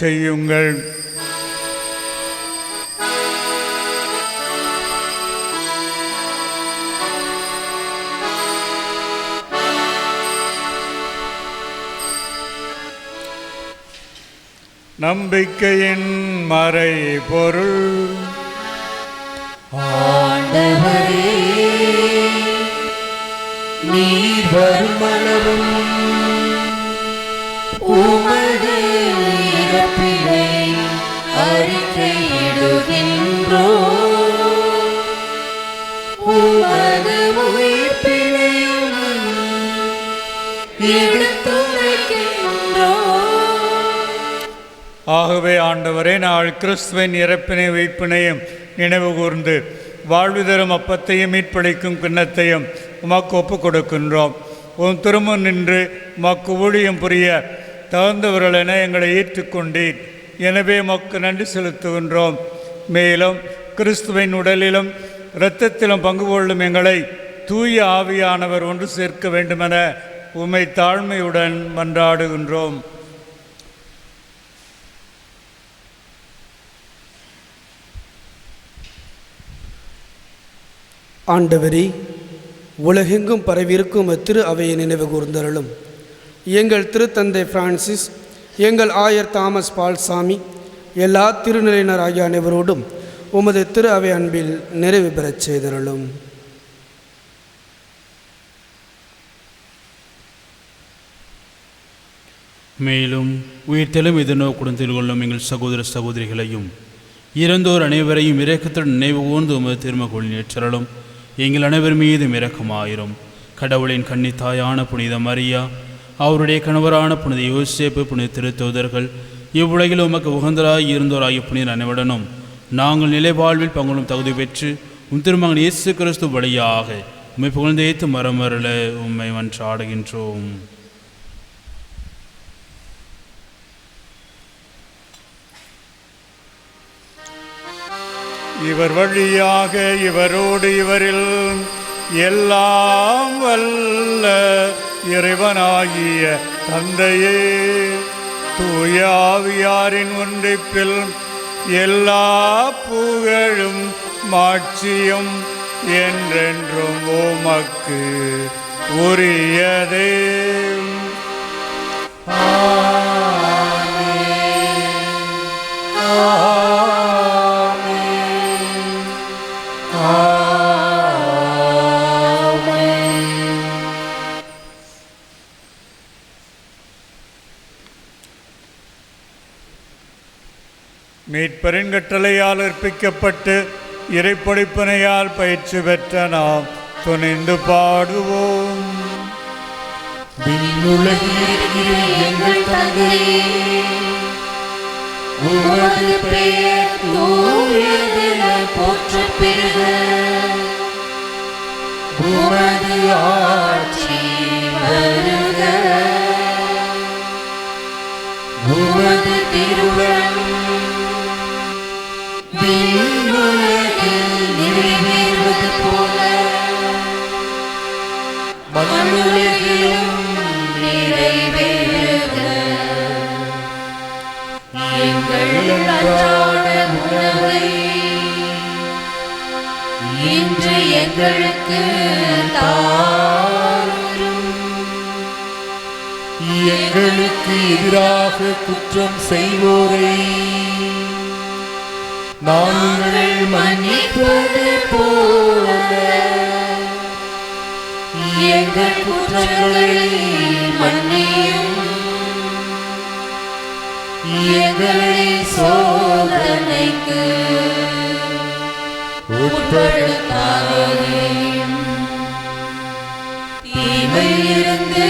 செய்யுங்கள். நம்பிக்கையின் மறை பொருள். ஆண்டவரே, நீர் வருமளவும் உமது இறப்பினை அறிக்கையிடுகின்றோம், உமது உயிர்ப்பினையும் எடுத்துரைக்கின்றோம். ஆகவே ஆண்டவரே, நாள் கிறிஸ்துவின் இறப்பினை வைப்பினையும் நினைவு கூர்ந்து வாழ்வு தரும் அப்பத்தையும் மீட்பளிக்கும் கிண்ணத்தையும் உமக்கு ஒப்புக் கொடுக்கின்றோம். உன் திருமுன் நின்று உமக்கு ஊழியம் புரிய தகுந்தவர்கள் என எங்களை ஏற்றுக்கொண்டீர். எனவே உமக்கு நன்றி செலுத்துகின்றோம். மேலும் கிறிஸ்துவின் உடலிலும் இரத்தத்திலும் பங்கு கொள்ளும் எங்களை தூய ஆவியானவர் ஒன்று சேர்க்க வேண்டுமென உம்மை தாழ்மையுடன் மன்றாடுகின்றோம். ஆண்டவரே, உலகெங்கும் பரவியிருக்கும் திரு அவையை நினைவு கூர்ந்தருளும். எங்கள் திருத்தந்தை பிரான்சிஸ், எங்கள் ஆயர் தாமஸ் பால்சாமி, எல்லா திருநிலையினர் ஆகிய அனைவரோடும் உமது திரு அவை அன்பில் நிறைவு பெறச் செய்தருளும். மேலும் உயிர்த்தெழும் எதிர்நோக்குடன் கொள்ளும் எங்கள் சகோதர சகோதரிகளையும் இறந்தோர் அனைவரையும் இரக்கத்துடன் நினைவு கூர்ந்து உமது திருமகோள் ஏற்றலும். எங்கள் அனைவர் மீதும் இரக்கமாயிரும். கடவுளின் கன்னித்தாயான புனித மரியா, அவருடைய கணவரான புனித யோசேப்பு, புனித திருத்தூதர்கள், இவ்வுலகில் உமக்கு உகந்தராய் இருந்தோராகிய புனித அனைவருடனும் நாங்கள் நிலை வாழ்வில் பங்குளும் தகுதி பெற்று உம் திருமகன் இயேசு கிறிஸ்து வழியாக உம்மை புகழ்ந்தேத்து மரமருள உம்மை மன்றாடுகின்றோம். இவர் வழியாக இவரோடு இவரில் எல்லாம் வல்ல இறைவனாகிய தந்தையே, தூய ஆவியாரின் ஒன்றிப்பில் எல்லா புகழும் மாட்சியும் என்றென்றும் உமக்கு உரியதே. மீட்பரின் கட்டளையால் அர்ப்பிக்கப்பட்டு இறைப்பொழிப்பினையால் பயிற்சி பெற்ற நாம் துணிந்து பாடுவோம். எங்கள் தந்தையே, உமது பெயர் தூயதென போற்றப் பெறுக. உமது ஆட்சி வருக. உமது திருவுளம் விண்ணுலகில் நிறைவேறுவது போல மண்ணுலகிலும் நிறைவேறுக. எங்கள் அன்றாட உணவை இன்று எங்களுக்கு தாரும். எங்களுக்கு எதிராக குற்றம் செய்வோரை நாங்கள் மன்னிப்பது போல எங்கள் குற்றங்களை மன்னியும். எங்களை சோதனைக்கு உட்படுத்தாதேயும். தீமையிலிருந்து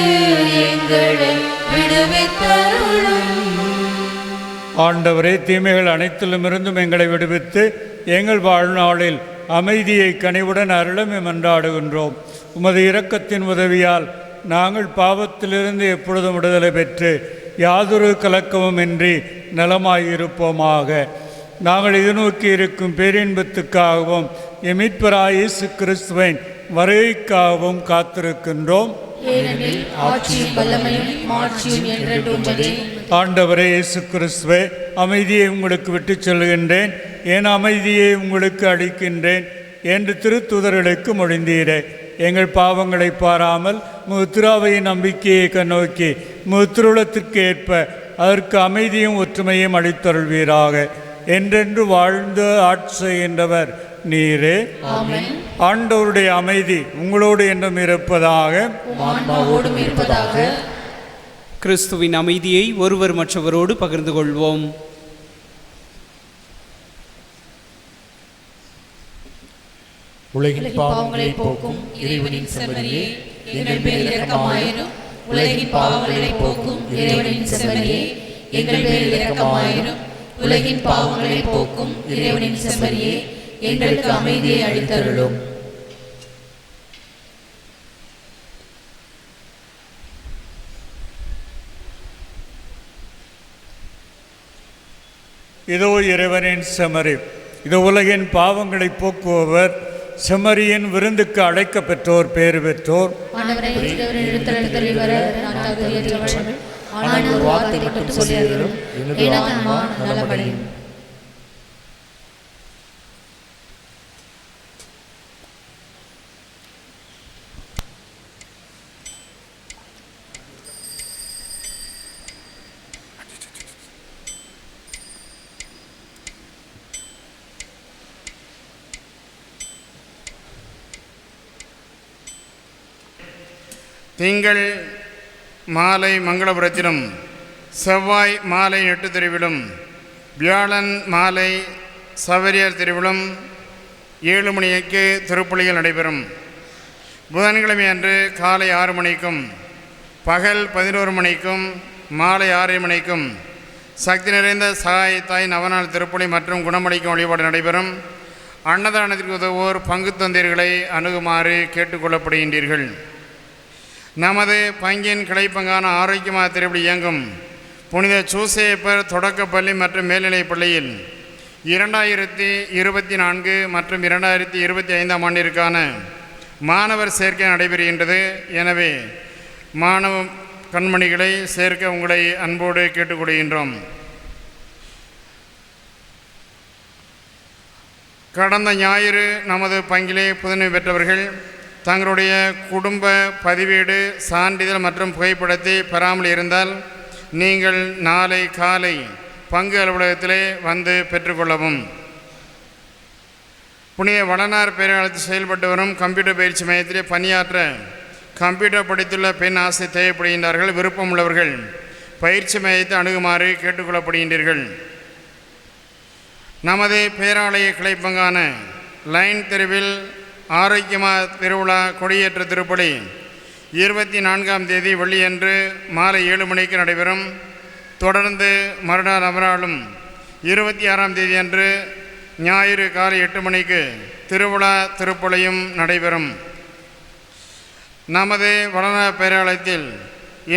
எங்களை விடுவித்தருளும். ஆண்டவரே, தீமைகள் அனைத்திலுமிருந்தும் எங்களை விடுவித்து எங்கள் வாழ்நாளில் அமைதியை கனிவுடன் அருளும் மன்றாடுகின்றோம். உமது இரக்கத்தின் உதவியால் நாங்கள் பாவத்திலிருந்து எப்பொழுதும் விடுதலை பெற்று யாதொரு கலக்கமும் இன்றி நலமாயிருப்போமாக. நாங்கள் எதிர்நோக்கி இருக்கும் பேரின்பத்துக்காகவும் எமீட்பராய் இயேசு கிறிஸ்துவின் வருகைக்காகவும் காத்திருக்கின்றோம். ஏனெனில் ஆட்சியும் வல்லமையும் மாட்சியும் என்றென்றும் உமதே. ஆண்டவரே இயேசு கிறிஸ்துவே, அமைதியை உங்களுக்கு விட்டுச் செல்கின்றேன், என் அமைதியை உங்களுக்கு அளிக்கின்றேன் என்று திருத்தூதர்களுக்கு மொழிந்தீரே. எங்கள் பாவங்களை பாராமல் முத்திராவையின் நம்பிக்கையை கண்ணோக்கி முத்திருளத்திற்கு ஏற்ப அதற்கு அமைதியும் ஒற்றுமையும் அளித்தருள்வீராக. என்றென்று வாழ்ந்து ஆட்சி செய்கின்றவர் நீரே. ஆண்டவருடைய அமைதி உங்களோடு என்றும் இருப்பதாக. கிறிஸ்துவின் அமைதியை ஒருவர் மற்றவரோடு பகிர்ந்து கொள்வோம். உலகின் பாவங்களை போக்கும் இறைவனின் செம்மறியே, எங்கள் மேல் இரக்கமாயிரும். உலகின் பாவங்களை போக்கும் இறைவனின் செம்மறியே, எங்கள் மேல் இரக்கமாயிரும். உலகின் பாவங்களை போக்கும் இறைவனின் செம்மறியே, எங்களுக்கு அமைதியை அளித்தருளும். இதோ இறைவனின் செம்மறி, இது உலகின் பாவங்களை போக்குபவர். செம்மறியின் விருந்துக்கு அழைக்க பெற்றோர் பேறு பெற்றோர். வார்த்தை மட்டும் சொல்லியருளும், எனது ஆன்மா நலமடையும். திங்கள் மாலை மங்களபுரத்திலும், செவ்வாய் மாலை நெட்டு தெருவிலும், வியாழன் மாலை சவரியர் தெருவிலும் 7 மணிக்கு திருப்பலிகள் நடைபெறும். புதன்கிழமை அன்று காலை 6 மணிக்கும் பகல் 11 மணிக்கும் மாலை 6 மணிக்கும் சக்தி நிறைந்த சகாயத்தாய் நவநாள் திருப்பலி மற்றும் குணமளிக்கும் வழிபாடு நடைபெறும். அன்னதானத்திற்கு உதவுவோர் பங்கு தந்தீர்களை அணுகுமாறு கேட்டுக்கொள்ளப்படுகின்றீர்கள். நமது பங்கின் கிளைப்பங்கான ஆரோக்கியமாக திருப்பலி இயங்கும் புனித சூசேப்பர் தொடக்கப்பள்ளி மற்றும் மேல்நிலைப் பள்ளியில் 2024 மற்றும் 2025 ஆண்டிற்கான மாணவர் சேர்க்கை நடைபெறுகின்றது. எனவே மாணவ கண்மணிகளை சேர்க்க உங்களை அன்போடு கேட்டுக்கொள்கின்றோம். கடந்த ஞாயிறு நமது பங்கிலே புதுமை பெற்றவர்கள் தங்களுடைய குடும்ப பதிவேடு சான்றிதழ் மற்றும் புகைப்படத்தை பெறாமல் இருந்தால் நீங்கள் நாளை காலை பங்கு அலுவலகத்திலே வந்து பெற்றுக்கொள்ளவும். புனித வளனார் பேராளத்தில் செயல்பட்டு வரும் கம்ப்யூட்டர் பயிற்சி மையத்திலே பணியாற்ற கம்ப்யூட்டர் படித்துள்ள பெண் ஆசை தேவைப்படுகின்றார்கள். விருப்பம் உள்ளவர்கள் பயிற்சி மையத்தை அணுகுமாறு கேட்டுக்கொள்ளப்படுகின்றீர்கள். நமது பேராலய கிளைப்பங்கான லைன் தெருவில் ஆரோக்கியமா திருவிழா கொடியேற்ற திருப்பலி 24ஆம் தேதி வெள்ளியன்று மாலை 7 மணிக்கு நடைபெறும். தொடர்ந்து மறுநாள் அமராலும் 26ஆம் தேதி அன்று ஞாயிறு காலை 8 மணிக்கு திருவிழா திருப்பலியும் நடைபெறும். நமது வளன பேராலயத்தில்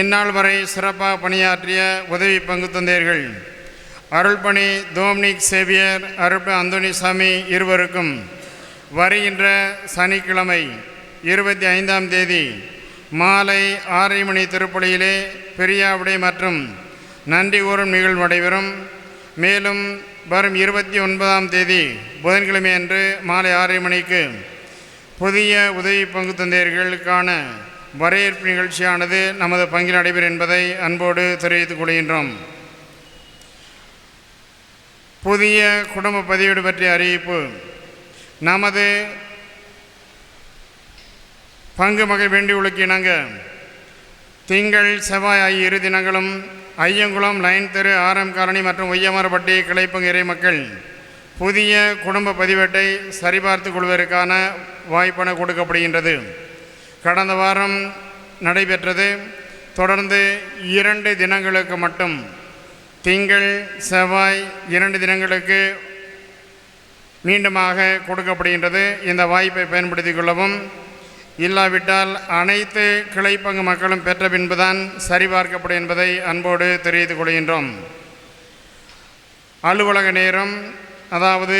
இந்நாள் வரை சிறப்பாக பணியாற்றிய உதவி பங்கு தந்தையர்கள் அருள்பணி டோம்னிக் சேவியர், அருள்பணி அந்தோனிசாமி இருவருக்கும் வருகின்ற சனிக்கிழமை 25ஆம் தேதி மாலை 6 மணி திருப்பலியிலே பெரியாவிடை மற்றும் நன்றி கூறும் நிகழ்வு நடைபெறும். மேலும் வரும் 29ஆம் தேதி புதன்கிழமை அன்று மாலை 6:30 மணிக்கு புதிய உதவி பங்கு தந்தையர்களுக்கான வரவேற்பு நிகழ்ச்சியானது நமது பங்கில் நடைபெறும் என்பதை அன்போடு தெரிவித்துக் கொள்கின்றோம். புதிய குடும்ப பதிவேடு பற்றிய அறிவிப்பு. நமது பங்கு மகள் வேண்டியுள்ளக்கு இணங்க திங்கள் செவ்வாய் ஆகிய 2 தினங்களும் ஐயங்குளம் லைன் தெரு ஆரம் காலனி மற்றும் ஒய்யமரப்பட்டி கிளைப்பங்கு இறை மக்கள் புதிய குடும்ப பதிவேட்டை சரிபார்த்து கொள்வதற்கான வாய்ப்பான கொடுக்கப்படுகின்றது. கடந்த வாரம் நடைபெற்றது. தொடர்ந்து 2 தினங்களுக்கு மட்டும் திங்கள் செவ்வாய் 2 தினங்களுக்கு மீண்டுமாக கொடுக்கப்படுகின்றது. இந்த வாய்ப்பை பயன்படுத்திக் கொள்ளவும். இல்லாவிட்டால் அனைத்து கிளைப்பங்கு மக்களும் பெற்ற பின்புதான் சரிபார்க்கப்படும் என்பதை அன்போடு தெரிவித்துக் கொள்கின்றோம். அலுவலக நேரம், அதாவது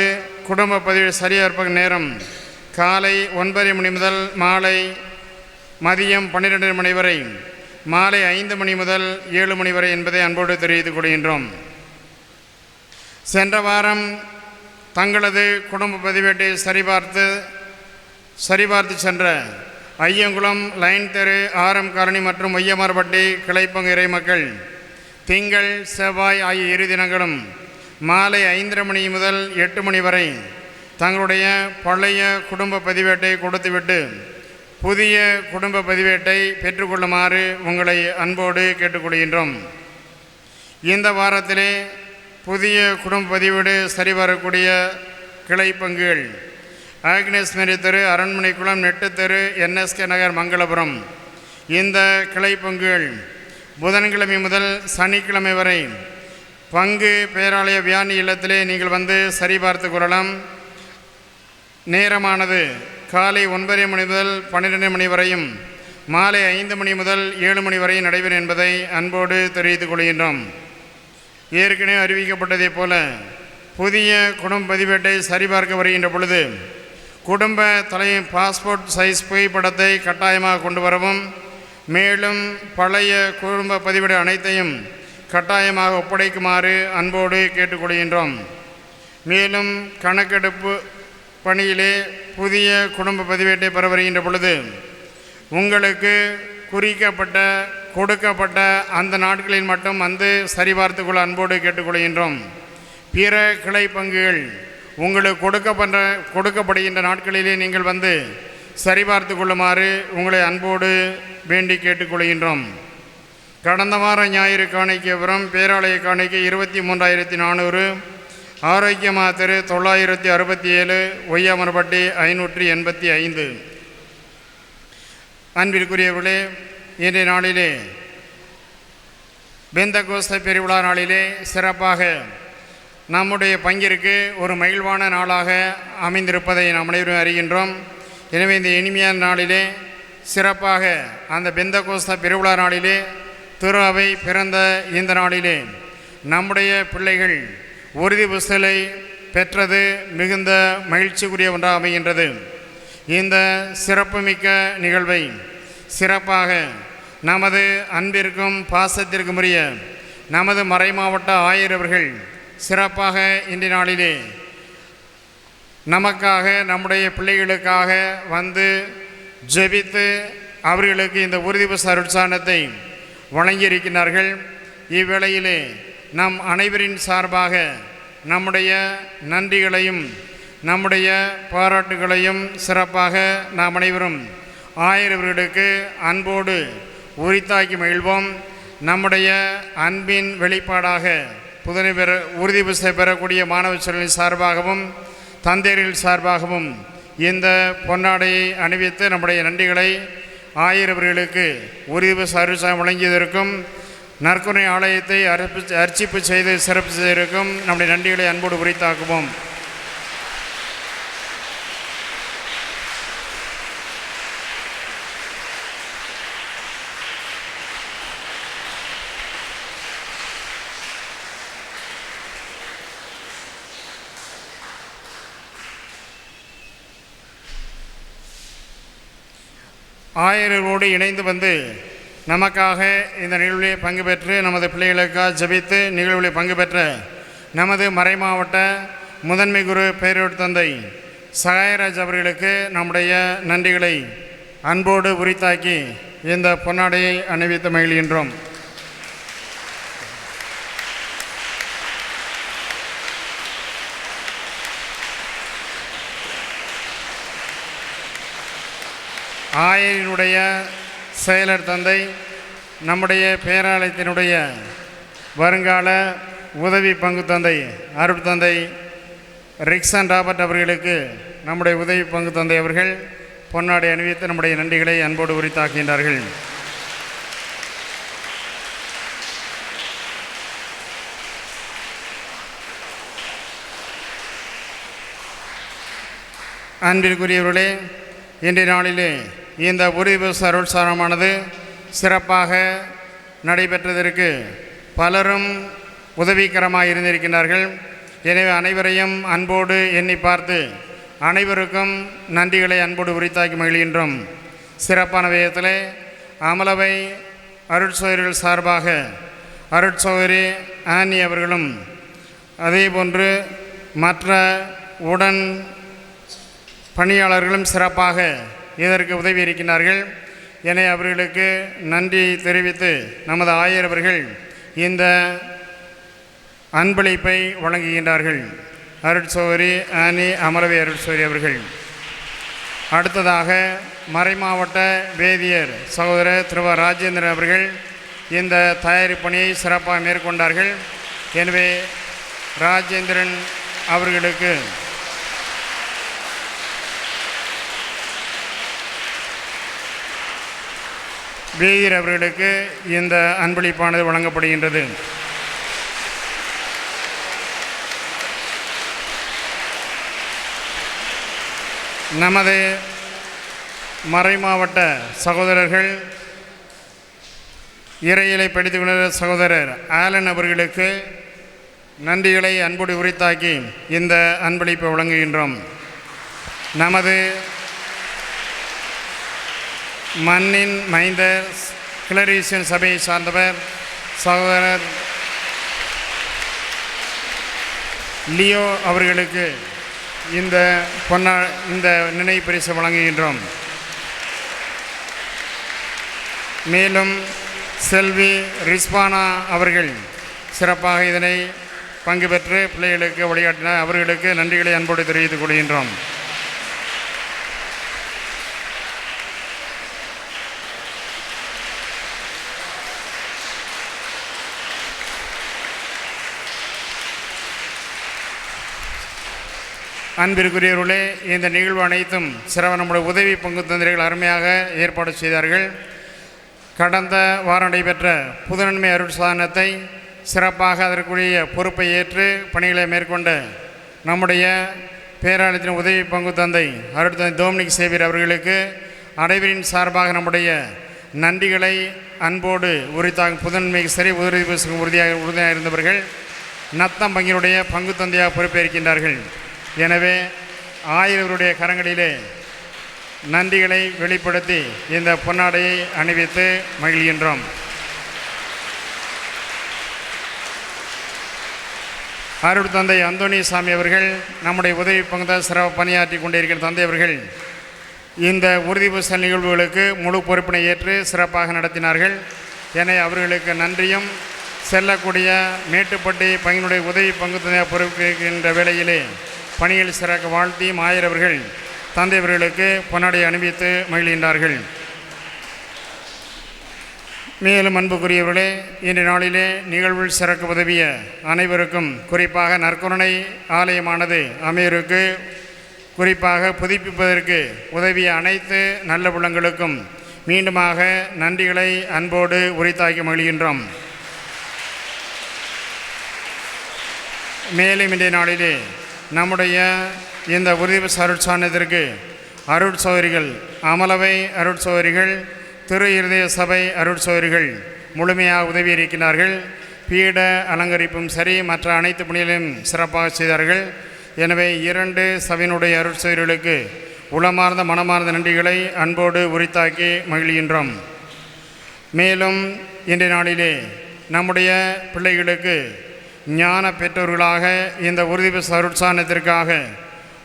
குடும்ப பதிவு சரிபார்ப்பு நேரம் காலை 9 மணி முதல் மாலை மதியம் 12 மணி வரை, மாலை 5 மணி முதல் 7 மணி வரை என்பதை அன்போடு தெரிவித்துக் கொள்கின்றோம். சென்ற வாரம் தங்களது குடும்ப பதிவேட்டை சரிபார்த்து சென்ற ஐயங்குளம் லைன் தெரு ஆரம் காலனி மற்றும் ஒய்யமரப்பட்டி கிளைப்பங்கு இறை மக்கள் திங்கள் செவ்வாய் ஆகிய 2 தினங்களும் மாலை 5:30 மணி முதல் 8 மணி வரை தங்களுடைய பழைய குடும்ப பதிவேட்டை கொடுத்துவிட்டு புதிய குடும்ப பதிவேட்டை பெற்றுக்கொள்ளுமாறு உங்களை அன்போடு கேட்டுக்கொள்கின்றோம். இந்த வாரத்திலே புதிய குடும்ப பதிவேடு சரிவரக்கூடிய கிளைப்பங்குகள் ஆக்னஸ் மேரி தெரு, அரண்மனை குளம், நெட்டு தெரு, NSK நகர், மங்களபுரம். இந்த கிளைப்பங்குகள் புதன்கிழமை முதல் சனிக்கிழமை வரை பங்கு பேராலய வியானி இல்லத்திலே நீங்கள் வந்து சரிபார்த்து கொள்ளலாம். நேரமானது காலை 9 மணி முதல் 12 மணி வரையும் மாலை 5 மணி முதல் 7 மணி வரை நடைபெறும் என்பதை அன்போடு தெரிவித்துக் கொள்கின்றோம். ஏற்கனவே அறிவிக்கப்பட்டதைப் போல புதிய குடும்ப பதிவேட்டை சரிபார்க்க வருகின்ற பொழுது குடும்ப தலையின் பாஸ்போர்ட் சைஸ் புகைப்படத்தை கட்டாயமாக கொண்டு வரவும், மேலும் பழைய குடும்ப பதிவேடு அனைத்தையும் கட்டாயமாக ஒப்படைக்குமாறு அன்போடு கேட்டுக்கொள்கின்றோம். மேலும் கணக்கெடுப்பு பணியிலே புதிய குடும்ப பதிவேட்டை பெற வருகின்ற பொழுது உங்களுக்கு கொடுக்கப்பட்ட அந்த நாட்களில் மட்டும் வந்து சரிபார்த்து கொள்ள அன்போடு கேட்டுக்கொள்கின்றோம். பிற கிளை பங்குகள் உங்களுக்கு கொடுக்கப்படுகின்ற நாட்களிலே நீங்கள் வந்து சரிபார்த்து கொள்ளுமாறு உங்களை அன்போடு வேண்டி கேட்டுக்கொள்கின்றோம். கடந்த வார ஞாயிறு காணிக்கை விவரம் பேராலய காணிக்கை 23,400, ஆரோக்கியமா தெரு 967, ஒய்யாமரப்பட்டி 585. அன்பிற்குரியவர்களே, இன்றைய நாளிலே பெந்தகோஸ்தே பெருவிழா நாளிலே சிறப்பாக நம்முடைய பங்கிற்கு ஒரு மகிழ்வான நாளாக அமைந்திருப்பதை நாம் அனைவரும் அறிகின்றோம். எனவே இந்த இனிமையான நாளிலே சிறப்பாக அந்த பெந்தகோஸ்தே பெருவிழா நாளிலே திரு அவை பிறந்த இந்த நாளிலே நம்முடைய பிள்ளைகள் உறுதி புஸ்தலை பெற்றது மிகுந்த மகிழ்ச்சிக்குரிய ஒன்றாக அமைகின்றது. இந்த சிறப்புமிக்க நிகழ்வை சிறப்பாக நமது அன்பிற்கும் பாசத்திற்கும் உரிய நமது மறைமாவட்ட ஆயர் அவர்கள் சிறப்பாக இன்றைய நாளிலே நமக்காக நம்முடைய பிள்ளைகளுக்காக வந்து ஜெபித்து அவர்களுக்கு இந்த உறுதிபூச அருட்சானத்தை வழங்கியிருக்கிறார்கள். இவ்வேளையிலே நம் அனைவரின் சார்பாக நம்முடைய நன்றிகளையும் நம்முடைய பாராட்டுகளையும் சிறப்பாக நாம் அனைவரும் ஆயரவர்களுக்கு அன்போடு உரித்தாக்கி மகிழ்வோம். நம்முடைய அன்பின் வெளிப்பாடாக புதனை உறுதி புஸ்தகம் பெறக்கூடிய மாணவ செல்வங்களின் சார்பாகவும் தந்தையர்கள் சார்பாகவும் இந்த பொன்னாடையை அணிவித்து நம்முடைய நன்றிகளை ஆயிரவர்களுக்கு உறுதி புஸ்தக அருட்சாதனம் வழங்கியதற்கும் நற்கருணை ஆலயத்தை அர்ச்சிப்பு செய்து சிறப்பு செய்திருக்கும் நம்முடைய நன்றிகளை அன்போடு உரித்தாக்குவோம். ஆயர்களோடு இணைந்து வந்து நமக்காக இந்த நிகழ்வில் பங்கு பெற்று நமது பிள்ளைகளுக்காக ஜெபித்து நிகழ்வில் பங்கு பெற்ற நமது மறைமாவட்ட முதன்மை குரு பேரூர் தந்தை சகாயராஜ் அவர்களுக்கு நம்முடைய நன்றிகளை அன்போடு உரித்தாக்கி இந்த பொன்னாடையை அணிவித்து மகிழ்கின்றோம். ஆயரினுடைய செயலர் தந்தை நம்முடைய பேராலயத்தினுடைய வருங்கால உதவி பங்கு தந்தை அருட்தந்தை ரிக்சன் ராபர்ட் அவர்களுக்கு நம்முடைய உதவி பங்கு தந்தை அவர்கள் பொன்னாடை அணிவித்து நம்முடைய நன்றிகளை அன்போடு உரித்தாக்குகின்றார்கள். அன்பிற்குரியவர்களே, இன்றைய நாளிலே இந்த உறுதிபூச அருட்சாரமானது சிறப்பாக நடைபெற்றதற்கு பலரும் உதவிகரமாக இருந்திருக்கின்றார்கள். எனவே அனைவரையும் அன்போடு எண்ணி பார்த்து அனைவருக்கும் நன்றிகளை அன்போடு உரித்தாக்கி மகிழ்கின்றோம். சிறப்பான விதத்தில் அமலவை அருட்சோதரிகள் சார்பாக அருட்சோதரி ஆனி அவர்களும் அதேபோன்று மற்ற உடன் பணியாளர்களும் சிறப்பாக இதற்கு உதவி இருக்கின்றார்கள். எனவே அவர்களுக்கு நன்றி தெரிவித்து நமது ஆயர் அவர்கள் இந்த அன்பளிப்பை வழங்குகின்றார்கள். அருட்சோதரி ஆனி அமலவை அருட்சோதரி அவர்கள். அடுத்ததாக மறைமாவட்ட வேதியர் சகோதரர் திரு ராஜேந்திரன் அவர்கள் இந்த தயாரிப்பு பணியை சிறப்பாக மேற்கொண்டார்கள். எனவே ராஜேந்திரன் அவர்களுக்கு வேதியர் அவர்களுக்கு இந்த அன்பளிப்பானது வழங்கப்படுகின்றது. நமது மறைமாவட்ட சகோதரர்கள் இறையிலை படித்துக் கொண்ட சகோதரர் ஆலன் அவர்களுக்கு நன்றிகளை அன்போடு உரித்தாக்கி இந்த அன்பளிப்பை வழங்குகின்றோம். நமது மண்ணின் மைந்தர் கிளரீசியன் சபையை சார்ந்தவர் சகோதரர் லியோ அவர்களுக்கு இந்த நினைவு பரிசு வழங்குகின்றோம். மேலும் செல்வி ரிஸ்வானா அவர்கள் சிறப்பாக இதனை பங்கு பெற்று பிள்ளைகளுக்கு வழிகாட்டினார். அவர்களுக்கு நன்றிகளை அன்போடு தெரிவித்துக் கொள்கின்றோம். அன்பிற்குரியவர்களே, இந்த நிகழ்வு அனைத்தும் சிறப்பாக நம்முடைய உதவி பங்கு தந்திரிகள் அருமையாக ஏற்பாடு செய்தார்கள். கடந்த வாரம் நடைபெற்ற புதுநன்மை அருட்சாதனத்தை சிறப்பாக அதற்குரிய பொறுப்பை ஏற்று பணிகளை மேற்கொண்ட நம்முடைய பேராலயத்தின் உதவி பங்கு தந்தை அருட்தந்தை டோமினிக் சேவியர் அவர்களுக்கு அனைவரின் சார்பாக நம்முடைய நன்றிகளை அன்போடு உரித்தாகும். புதுநன்மைக்கு சரி உதவி உறுதியாக இருந்தவர்கள் நத்தம் பங்கினுடைய பங்கு தந்தையாக பொறுப்பேற்கின்றார்கள். எனவே ஆயிரவருடைய கரங்களிலே நன்றிகளை வெளிப்படுத்தி இந்த பொன்னாடையை அணிவித்து மகிழ்கின்றோம். அருள் தந்தை அந்தோணி சாமி அவர்கள் நம்முடைய உதவி பங்கு சிறப்பு பணியாற்றி கொண்டிருக்கிற தந்தை அவர்கள் இந்த உறுதிபூச நிகழ்வுகளுக்கு முழு பொறுப்பினை ஏற்று சிறப்பாக நடத்தினார்கள். எனவே அவர்களுக்கு நன்றியும் செல்லக்கூடிய மேட்டுப்பட்டி பங்கினுடைய உதவி பங்கு தந்தையாக பொறுப்பேற்கின்ற வேளையிலே பணியில் சிறக்க வாழ்த்தி ஆயரவர்கள் தந்தையவர்களுக்கு பொன்னாடை அணிவித்து மகிழ்கின்றார்கள். மேலும் அன்புக்குரியவர்களே, இன்றைய நாளிலே நிகழ்வில் சிறக்க உதவிய அனைவருக்கும், குறிப்பாக நற்கருணை ஆலயமானது அமையருக்கு குறிப்பாக புதுப்பிப்பதற்கு உதவிய அனைத்து நல்ல உள்ளங்களுக்கும் மீண்டுமாக நன்றிகளை அன்போடு உரித்தாக்கி மகிழ்கின்றோம். மேலும் இன்றைய நாளிலே நம்முடைய இந்த உறுதிபூச அருட்சாதனத்திற்கு அருட்சோதரிகள் அமலவை அருட்சோதரிகள் திரு இருதய சபை அருட்சோதரிகள் முழுமையாக உதவி இருக்கிறார்கள். பீட அலங்கரிப்பும் சரி மற்ற அனைத்து பணிகளையும் சிறப்பாக செய்தார்கள். எனவே 2 சபையினுடைய அருட்சோதரிகளுக்கு உளமார்ந்த மனமார்ந்த நன்றிகளை அன்போடு உரித்தாக்கி மகிழ்கின்றோம். மேலும் இன்றைய நாளிலே நம்முடைய பிள்ளைகளுக்கு ஞான பெற்றோர்களாக இந்த உறுதி அருட்சானத்திற்காக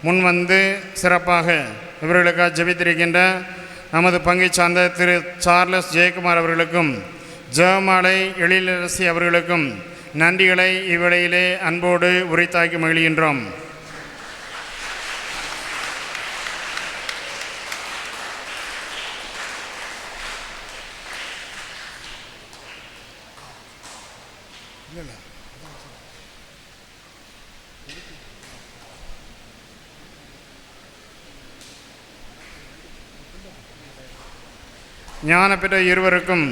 முன்வந்து சிறப்பாக இவர்களுக்காக ஜெபித்திருக்கின்ற நமது பங்கை சார்ந்த திரு சார்லஸ் ஜெயக்குமார் அவர்களுக்கும் ஜெயமாலை எழிலரசி அவர்களுக்கும் நன்றிகளை இவ்வேளையிலே அன்போடு உரித்தாக்கி மகிழ்கின்றோம். ஞான பெற்ற இருவருக்கும்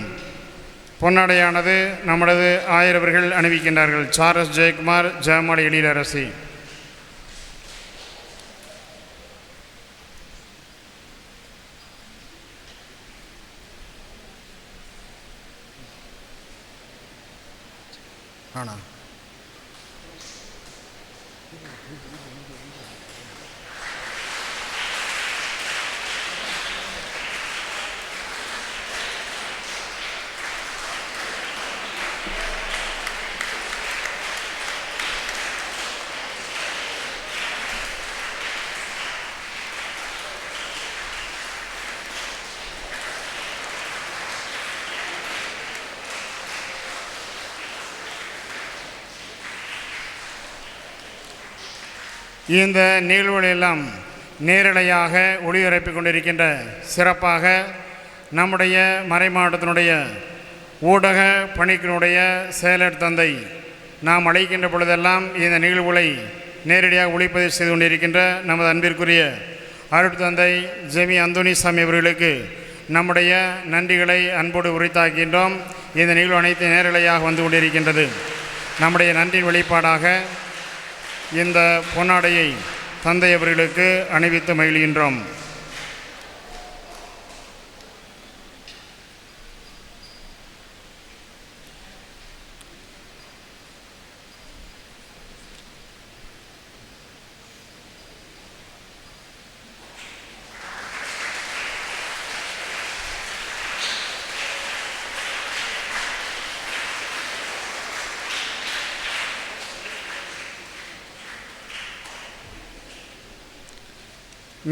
பொன்னாடையானது நமது ஆயரவர்கள் அணிவிக்கின்றார்கள். சார்லஸ் ஜெயக்குமார், ஜெயமாலை எழிலரசி. ஆனா இந்த நிகழ்வுகளெல்லாம் நேரலையாக ஒளிபரப்பிக் கொண்டிருக்கின்ற சிறப்பாக நம்முடைய மறைமாவட்டத்தினுடைய ஊடக பணிக்கினுடைய செயலர் தந்தை நாம் அழைக்கின்ற பொழுதெல்லாம் இந்த நிகழ்வுகளை நேரடியாக ஒளிப்பதிவு செய்து கொண்டிருக்கின்ற நமது அன்பிற்குரிய அருட்தந்தை ஜெமி அந்தோனிசாமி அவர்களுக்கு நம்முடைய நன்றிகளை அன்போடு உரித்தாக்கின்றோம். இந்த நிகழ்வு அனைத்து நேரலையாக வந்து கொண்டிருக்கின்றது. நம்முடைய நன்றியின் வெளிப்பாடாக இந்த பொன்னாடையை தந்தை அவர்களுக்கு அணிவித்து மகிழ்கின்றோம்.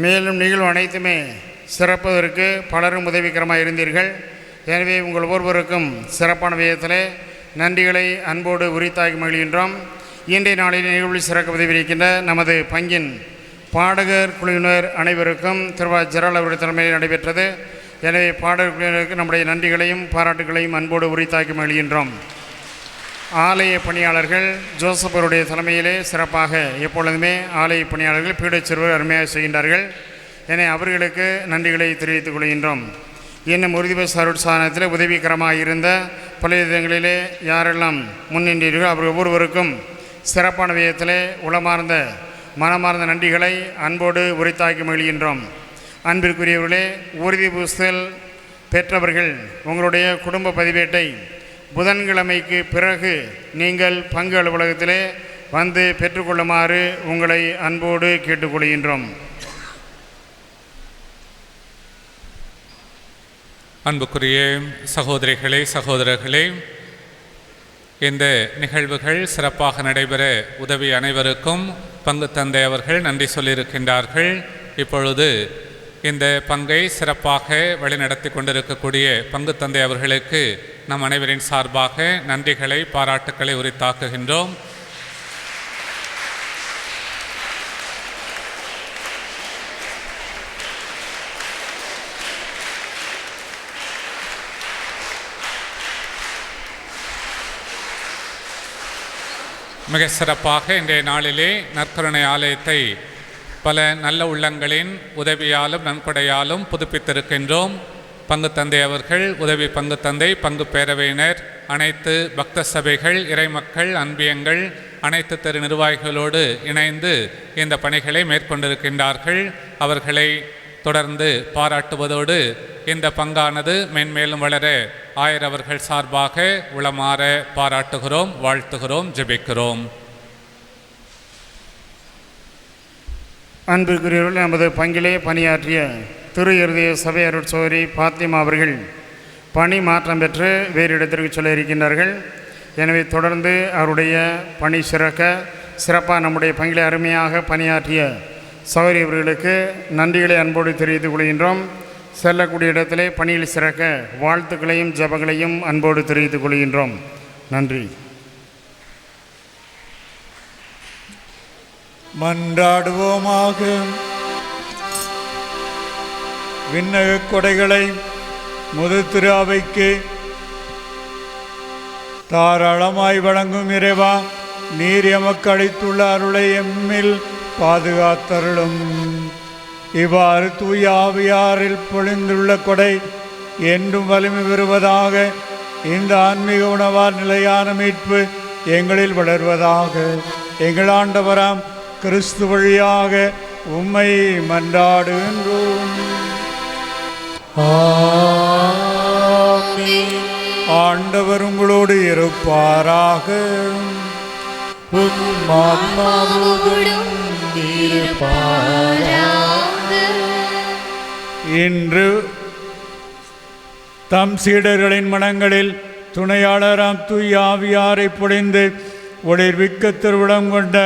மேலும் நிகழ்வு அனைத்துமே சிறப்பதற்கு பலரும் உதவிகரமாக இருந்தீர்கள். எனவே உங்கள் ஒவ்வொருவருக்கும் சிறப்பான விதத்தில் நன்றிகளை அன்போடு உரித்தாக்கி மகிழ்கின்றோம். இன்றைய நாளில் நிகழ்வில் சிறக்க உதவியிருக்கின்ற நமது பங்கின் பாடகர் குழுவினர் அனைவருக்கும் திருவா ஜெரால் அவருடைய தலைமையில் நடைபெற்றது. எனவே பாடகர் குழுவினருக்கு நம்முடைய நன்றிகளையும் பாராட்டுகளையும் அன்போடு உரித்தாக்கி மகிழ்கின்றோம். ஆலய பணியாளர்கள் ஜோசப் அவருடைய தலைமையிலே சிறப்பாக எப்பொழுதுமே ஆலய பணியாளர்கள் பீடச்சிறுவர் அருமையாக செய்கின்றார்கள். என அவர்களுக்கு நன்றிகளை தெரிவித்துக் கொள்கின்றோம். இன்னும் உறுதிபஸ் அருட்சாதனத்தில் உதவிகரமாக இருந்த பல விதங்களிலே யாரெல்லாம் முன்னின்றீர்களோ அவர்கள் ஒவ்வொருவருக்கும் சிறப்பான விதத்திலே உளமார்ந்த மனமார்ந்த நன்றிகளை அன்போடு உரித்தாக்கி மகிழ்கின்றோம். அன்பிற்குரியவர்களே, உறுதி பூசல் பெற்றவர்கள் உங்களுடைய குடும்ப பதிவேட்டை புதன்கிழமைக்கு பிறகு நீங்கள் பங்கு அலுவலகத்திலே வந்து பெற்றுக்கொள்ளுமாறு உங்களை அன்போடு கேட்டுக்கொள்கின்றோம். அன்புக்குரிய சகோதரிகளே, சகோதரர்களே, இந்த நிகழ்வுகள் சிறப்பாக நடைபெற உதவி அனைவருக்கும் பங்கு தந்தை அவர்கள் நன்றி சொல்லியிருக்கின்றார்கள். இப்பொழுது இந்த பங்கை சிறப்பாக வழிநடத்தி கொண்டிருக்கக்கூடிய பங்கு தந்தை அவர்களுக்கு நம் அனைவரின் சார்பாக நன்றிகளை பாராட்டுக்களை உரித்தாக்குகின்றோம். மிக சிறப்பாக இன்றைய நாளிலே நற்கருணை ஆலயத்தை பல நல்ல உள்ளங்களின் உதவியாலும் நன்கொடையாலும் புதுப்பித்திருக்கின்றோம். பங்கு தந்தை அவர்கள், உதவி பங்கு தந்தை, பங்கு பேரவையினர், அனைத்து பக்த சபைகள், இறைமக்கள், அன்பியங்கள், அனைத்து தெரு நிர்வாகிகளோடு இணைந்து இந்த பணிகளை மேற்கொண்டிருக்கின்றார்கள். அவர்களை தொடர்ந்து பாராட்டுவதோடு இந்த பங்கானது மென்மேலும் வளர ஆயர் அவர்கள் சார்பாக உளமாற பாராட்டுகிறோம், வாழ்த்துகிறோம், ஜெபிக்கிறோம். அன்பிற்குரியவர்கள், நமது பங்கிலே பணியாற்றிய திரு இருதய சபை அருட்சோதரி பாத்திமா அவர்கள் பணி மாற்றம் பெற்று வேறு இடத்திற்கு சொல்ல இருக்கின்றார்கள். எனவே தொடர்ந்து அவருடைய பணி சிறப்பாக நம்முடைய பங்கிலே அருமையாக பணியாற்றிய சகோதரியவர்களுக்கு நன்றிகளை அன்போடு தெரிவித்துக் கொள்கின்றோம். செல்லக்கூடிய இடத்திலே பணியில் சிறக்க வாழ்த்துக்களையும் ஜெபங்களையும் அன்போடு தெரிவித்துக் கொள்கின்றோம். நன்றி. மன்றாடுவோமாக. விண்ணக கொடைகளை திரு அவைக்கு தாராளமாய் வழங்கும் இறைவா, நீர் எமக்கு அளித்துள்ள அருளை எம்மில் பாதுகாத்தருளும். இவ்வாறு தூய ஆவியாரில் பொழிந்துள்ள கொடை என்றும் வலிமை பெறுவதாக. இந்த ஆன்மீக உணவால் நிலையான மீட்பு எங்களில் வளர்வதாக. எங்கள் ஆண்டவராம் கிறிஸ்து வழியாக உம்மை மன்றாடுகின்றோம். ஆண்டவர் உங்களோடு இருப்பாராக. இன்று தம் சீடர்களின் மனங்களில் துணையாளராம் தூய ஆவியாரை பொழிந்து ஒளிர்விக்க திருவிடம் கொண்ட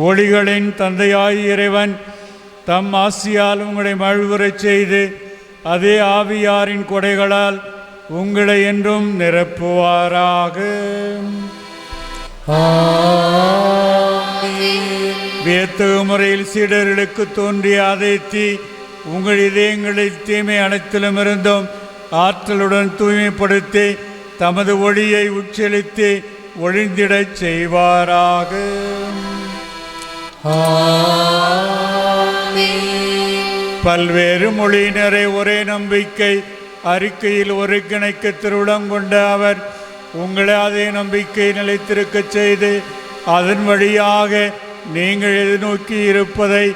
ஒளிகளின் தந்தையாய் இறைவன் தம் ஆசியால் உங்களை மகிழ்வுறச் செய்து அதே ஆவியாரின் கொடைகளால் உங்களை என்றும் நிரப்புவாராக. வியத்தகு முறையில் சீடர்களுக்கு தோன்றிய அதே தீ உங்கள் இதயங்களில் தீமை அனைத்திலும் இருந்தும் ஆற்றலுடன் தூய்மைப்படுத்தி தமது ஒளியை உட்செலுத்தி ஒழிந்திடச் செய்வாராக. பல்வேறு மொழியினரை ஒரே நம்பிக்கை அறிக்கையில் ஒருங்கிணைக்க திருவிடம் கொண்ட அவர் உங்களை அதே நம்பிக்கை நிலைத்திருக்கச் செய்து அதன் வழியாக நீங்கள் எதிர்நோக்கி இருப்பதை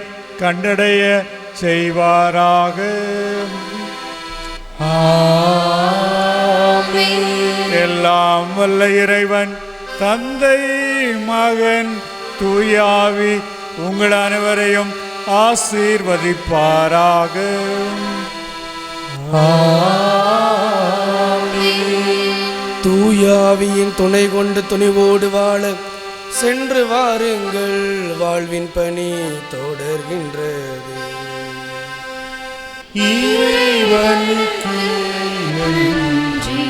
கண்டடைய செய்வாராக. எல்லாம் வல்ல இறைவன் தந்தை மகன் தூய ஆவி உங்கள் அனைவரையும் ஆசீர்வதிப்பாராக. தூய ஆவியின் துணை கொண்டு துணிவோடு வாழ சென்று வாருங்கள், வாழ்வின் பணி தொடர்கின்றது. இறைவனுக்கு நன்றி.